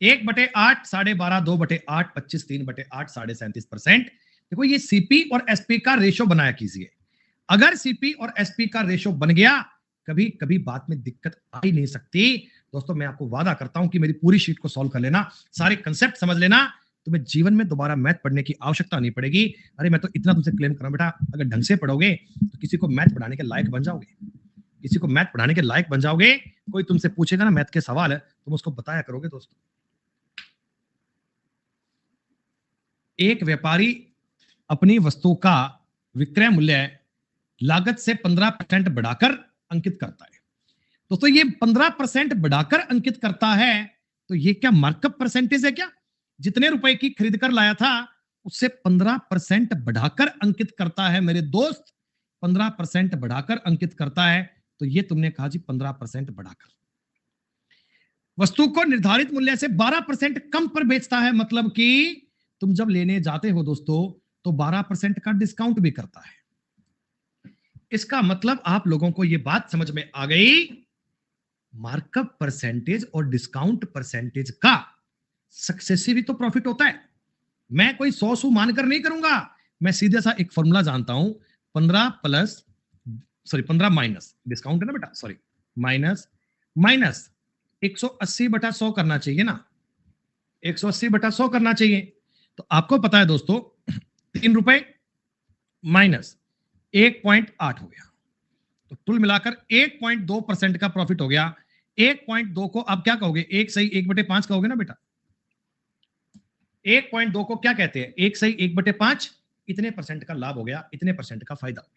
1/8, 12.5, 2/8, 25, 3/8, 37.5%। देखो ये सीपी और एसपी का रेशो बनाया कीजिए, अगर सीपी और एसपी का रेशो बन गया, कभी कभी बात में दिक्कत आ ही नहीं सकती। दोस्तों मैं आपको वादा करता हूं कि मेरी पूरी शीट को सॉल्व कर लेना, सारे कंसेप्ट समझ लेना, तुम्हें जीवन में दोबारा मैथ पढ़ने की आवश्यकता नहीं पड़ेगी। अरे मैं तो इतना तुमसे क्लेम कर रहा हूं बेटा, अगर ढंग से पढ़ोगे तो किसी को मैथ पढ़ाने के लायक बन जाओगे, किसी को मैथ पढ़ाने के लायक बन जाओगे। कोई तुमसे पूछेगा ना मैथ के सवाल, तुम उसको बताया करोगे दोस्तों। एक व्यापारी अपनी वस्तु का विक्रय मूल्य लागत से 15% बढ़ाकर अंकित करता है। दोस्तों ये 15% बढ़ाकर अंकित करता है, तो ये क्या मार्कअप परसेंटेज है क्या? जितने रुपए की खरीद कर लाया था उससे 15% बढ़ाकर अंकित करता है मेरे दोस्त, 15% बढ़ाकर अंकित करता है। तो ये तुमने कहा जी 15% बढ़ाकर। वस्तु को निर्धारित मूल्य से 12% कम पर बेचता है, मतलब कि तुम जब लेने जाते हो दोस्तों तो 12% का डिस्काउंट भी करता है। इसका मतलब आप लोगों को यह बात समझ में आ गई, मार्कअप परसेंटेज और डिस्काउंट परसेंटेज का सक्सेसिव ही तो प्रॉफिट होता है। मैं कोई 100 सू मानकर नहीं करूंगा, मैं सीधे सा एक फॉर्मूला जानता हूं, 15 माइनस डिस्काउंट है ना बेटा, सॉरी माइनस 180/100 करना चाहिए ना, 180/100 करना चाहिए। तो आपको पता है दोस्तों 3 रुपए माइनस 1.8 हो गया, तो कुल मिलाकर 1.2% का प्रॉफिट हो गया। 1.2 को आप क्या कहोगे? 1 सही 1/5 कहोगे ना बेटा। 1.2 को क्या कहते हैं? 1 सही 1/5, इतने परसेंट का लाभ हो गया, इतने परसेंट का फायदा हो गया।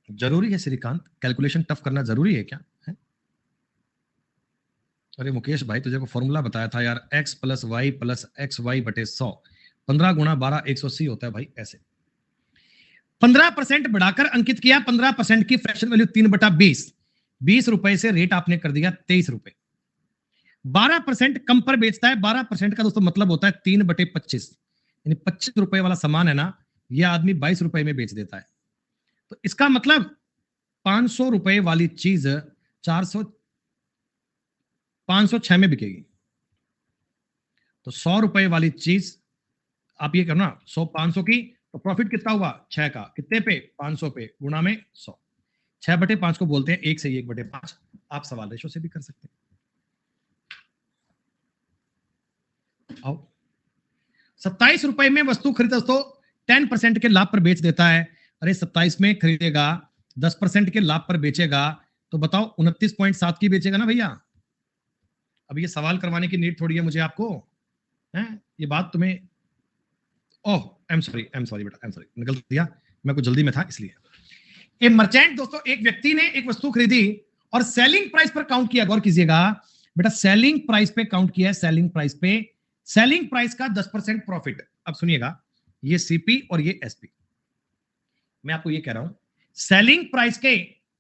जरूरी है श्रीकांत, कैलकुलेशन टफ करना जरूरी है क्या है? अरे मुकेश भाई तुझे को फॉर्मूला बताया था यार, x + y + xy/100, 15 × 12 180 होता है भाई। ऐसे 15% बढ़ाकर अंकित किया, 15% की फ्रैक्शन वैल्यू 3/20, 20 रुपए से रेट आपने कर दिया 23 रुपए। 12% कम पर बेचता है, 12% का दोस्तों मतलब होता है 3/25, यानी 25 रुपए वाला सामान है ना, यह आदमी 22 रुपए में बेच देता है। तो इसका मतलब 500 रुपए वाली चीज 506 में बिकेगी। तो 100 रुपए वाली चीज आप ये करना, 100 500 की, तो प्रॉफिट कितना हुआ? 6 का, कितने पे? 500 पे, गुणा में 100। 6/5 को बोलते हैं 1 से 1/5। आप सवाल रेशो से भी कर सकते हैं। आओ 27 रुपए में वस्तु खरीद दोस्तों 10% के लाभ पर बेच देता है। अरे 27 में खरीदेगा, 10% के लाभ पर बेचेगा, तो बताओ 29.7 की बेचेगा ना भैया। अब ये सवाल करवाने की नीड थोड़ी है मुझे आपको, है ये बात तुम्हें। ओह आई एम सॉरी बेटा, आई एम सॉरी, निकल दिया, मैं कुछ जल्दी में था इसलिए। एक मर्चेंट दोस्तों, एक व्यक्ति ने एक वस्तु खरीदी और सेलिंग प्राइस पर काउंट किया। गौर कीजिएगा बेटा, सेलिंग प्राइस पे काउंट किया है, सेलिंग प्राइस पे, सेलिंग प्राइस का 10% प्रॉफिट। अब सुनिएगा, ये सीपी और ये एसपी, मैं आपको ये कह रहा हूं सेलिंग प्राइस के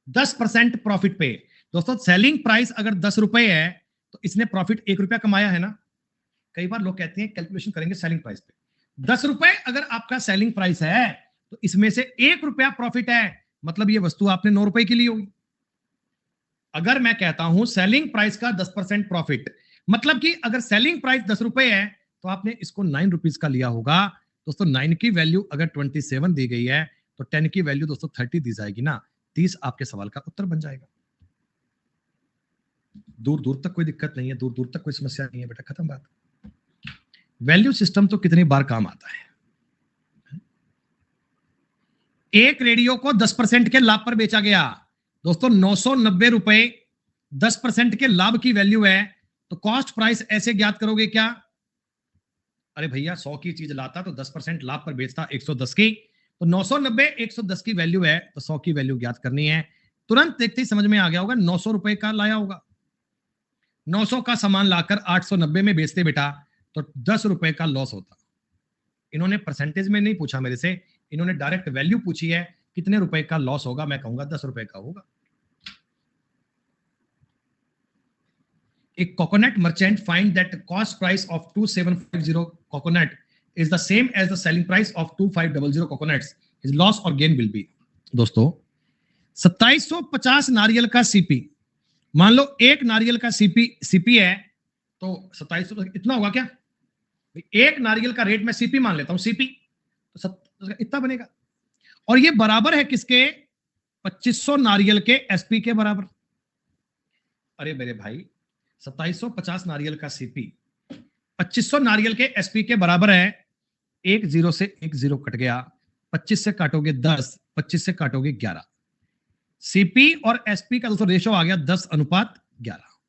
10% प्रॉफिट पे। दोस्तों सेलिंग प्राइस अगर 10 रुपए है तो इसने प्रॉफिट 1 रुपया कमाया है ना। कई बार लोग कहते हैं कैलकुलेशन करेंगे सेलिंग प्राइस पे, 10 रुपए अगर आपका सेलिंग प्राइस है तो इसमें से 1 रुपया प्रॉफिट है, मतलब ये वस्तु आपने 9 रुपए की ली होगी। अगर मैं कहता हूं सेलिंग प्राइस का 10% प्रॉफिट, मतलब कि अगर सेलिंग प्राइस 10 रुपए है तो आपने इसको 9 रुपीज का लिया होगा। दोस्तों 9 की वैल्यू अगर 27 दी गई है तो 10 की वैल्यू दोस्तों 30 दी जाएगी ना, 30 आपके सवाल का उत्तर बन जाएगा। दूर दूर तक कोई दिक्कत नहीं है, दूर दूर तक कोई समस्या नहीं है बेटा, खत्म बात। वैल्यू सिस्टम तो कितनी बार काम आता है। एक रेडियो को 10% के लाभ पर बेचा गया दोस्तों, 990 रुपए 10% के लाभ की वैल्यू है, तो कॉस्ट प्राइस ऐसे ज्ञात करोगे क्या? अरे भैया 100 की चीज लाता तो 10% लाभ पर बेचता 110 की, तो 990 110 की वैल्यू है, तो 100 की वैल्यू ज्ञात करनी है। तुरंत देखते ही समझ में आ गया होगा, 900 रुपए का लाया होगा, 900 का सामान लाकर 890 में बेचते बेटा तो 10 रुपए का लॉस होता। इन्होंने परसेंटेज में नहीं पूछा मेरे से, इन्होंने डायरेक्ट वैल्यू पूछी है, कितने रुपए का लॉस होगा, मैं कहूंगा 10 रुपए का होगा। एक coconut merchant find that cost price of 2750 coconut is the same as the selling price of 2500 coconuts, his loss और गेन विल बी। दोस्तों 2750 नारियल का सीपी, मान लो एक नारियल का सीपी है तो 2700 इतना होगा क्या? एक नारियल का रेट मैं सीपी मान लेता हूं, सीपी तो इतना बनेगा, और ये बराबर है किसके? 2500 नारियल के एसपी के बराबर। अरे मेरे भाई 2750 नारियल का सीपी 2500 नारियल के एसपी के बराबर है। एक जीरो से एक जीरो कट गया, 25 से काटोगे 10, 25 से काटोगे 11, सीपी और एसपी का दोस्तों रेशो आ गया 10:11।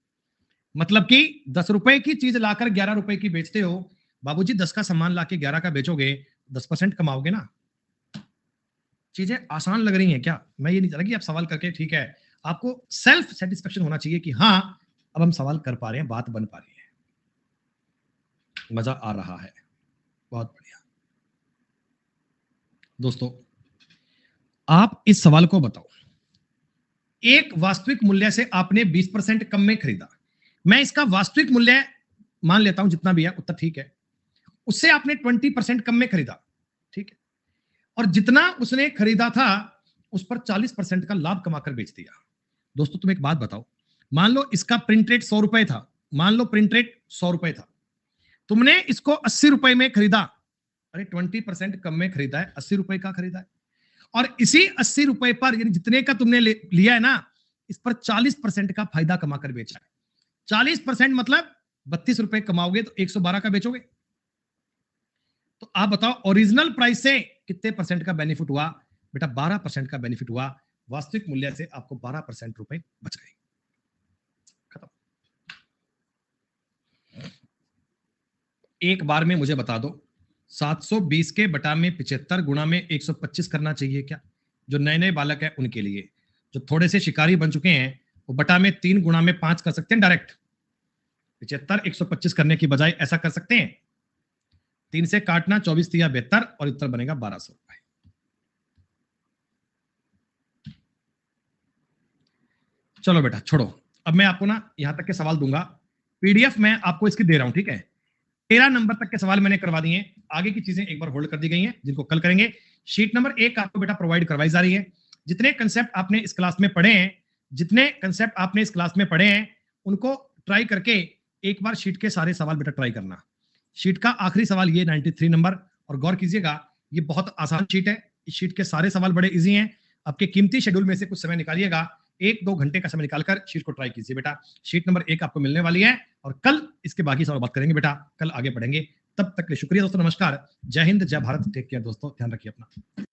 मतलब कि 10 रुपए की चीज लाकर 11 रुपए की बेचते हो, बाबूजी 10 का सामान लाके 11 का बेचोगे, 10% कमाओगे ना। चीजें आसान लग रही हैं क्या? मैं ये नहीं चाह रहा कि आप सवाल करके, ठीक है, आपको सेल्फ सेटिस्फेक्शन होना चाहिए कि हाँ, अब हम सवाल कर पा रहे हैं, बात बन पा रही है, मजा आ रहा है, बहुत बढ़िया। दोस्तों, आप इस सवाल को बताओ, एक वास्तविक मूल्य से आपने 20% कम में खरीदा। मैं इसका वास्तविक मूल्य मान लेता हूं, जितना भी है उत्तर ठीक है। उससे आपने 20% कम में खरीदा, ठीक है, और जितना उसने खरीदा था उस पर 40% का लाभ कमाकर बेच दिया। दोस्तों, तुम एक बात बताओ, मान लो इसका प्रिंट रेट 100 रुपए था, मान लो प्रिंट रेट 100 रुपए था, तुमने इसको 80 रुपए में खरीदा। अरे 20% कम में खरीदा है, 80 रुपए का खरीदा है, और इसी 80 रुपए पर, यानी जितने का तुमने लिया है ना, इस पर 40% का फायदा कमाकर बेचा है। 40% मतलब 32 रुपए कमाओगे तो 112 का बेचोगे। तो आप बताओ, ओरिजिनल प्राइस से कितने परसेंट का बेनिफिट हुआ? बेटा 12% का बेनिफिट हुआ। वास्तविक मूल्य से आपको 12% रुपए बच गए। खत्म। एक बार में मुझे बता दो, 720 के बटा में 75 गुणा में 125 करना चाहिए क्या? जो नए नए बालक है उनके लिए, जो थोड़े से शिकारी बन चुके हैं, वो बटा में 3 गुणा में 5 कर सकते हैं डायरेक्ट। 75 125 करने की बजाय ऐसा कर सकते हैं, 3 से काटना, 24 तिया 72, और उत्तर बनेगा 1200 रुपए। चलो बेटा छोड़ो, अब मैं आपको ना यहां तक के सवाल दूंगा, पीडीएफ मैं आपको इसकी दे रहा हूं, ठीक है। 13 नंबर तक के सवाल मैंने करवा दिए, आगे की चीजें एक बार होल्ड कर दी गई हैं, जिनको कल करेंगे। शीट नंबर 1 आपको बेटा प्रोवाइड करवाई जा रही है। जितने कंसेप्ट आपने इस क्लास में पढ़े हैं, जितने कंसेप्ट आपने इस क्लास में पढ़े हैं, उनको ट्राई करके एक बार शीट के सारे सवाल बेटा ट्राई करना। शीट का आखिरी सवाल ये 93 नंबर, और गौर कीजिएगा, ये बहुत आसान शीट है। इस शीट के सारे सवाल बड़े इजी हैं। आपके कीमती शेड्यूल में से कुछ समय निकालिएगा, 1-2 घंटे का समय निकालकर शीट को ट्राई कीजिए बेटा। शीट नंबर 1 आपको मिलने वाली है, और कल इसके बाकी सवाल बात करेंगे बेटा, कल आगे बढ़ेंगे। तब तक के लिए शुक्रिया दोस्तों, नमस्कार, जय हिंद, जय भारत, टेक केयर दोस्तों, ध्यान रखिए अपना।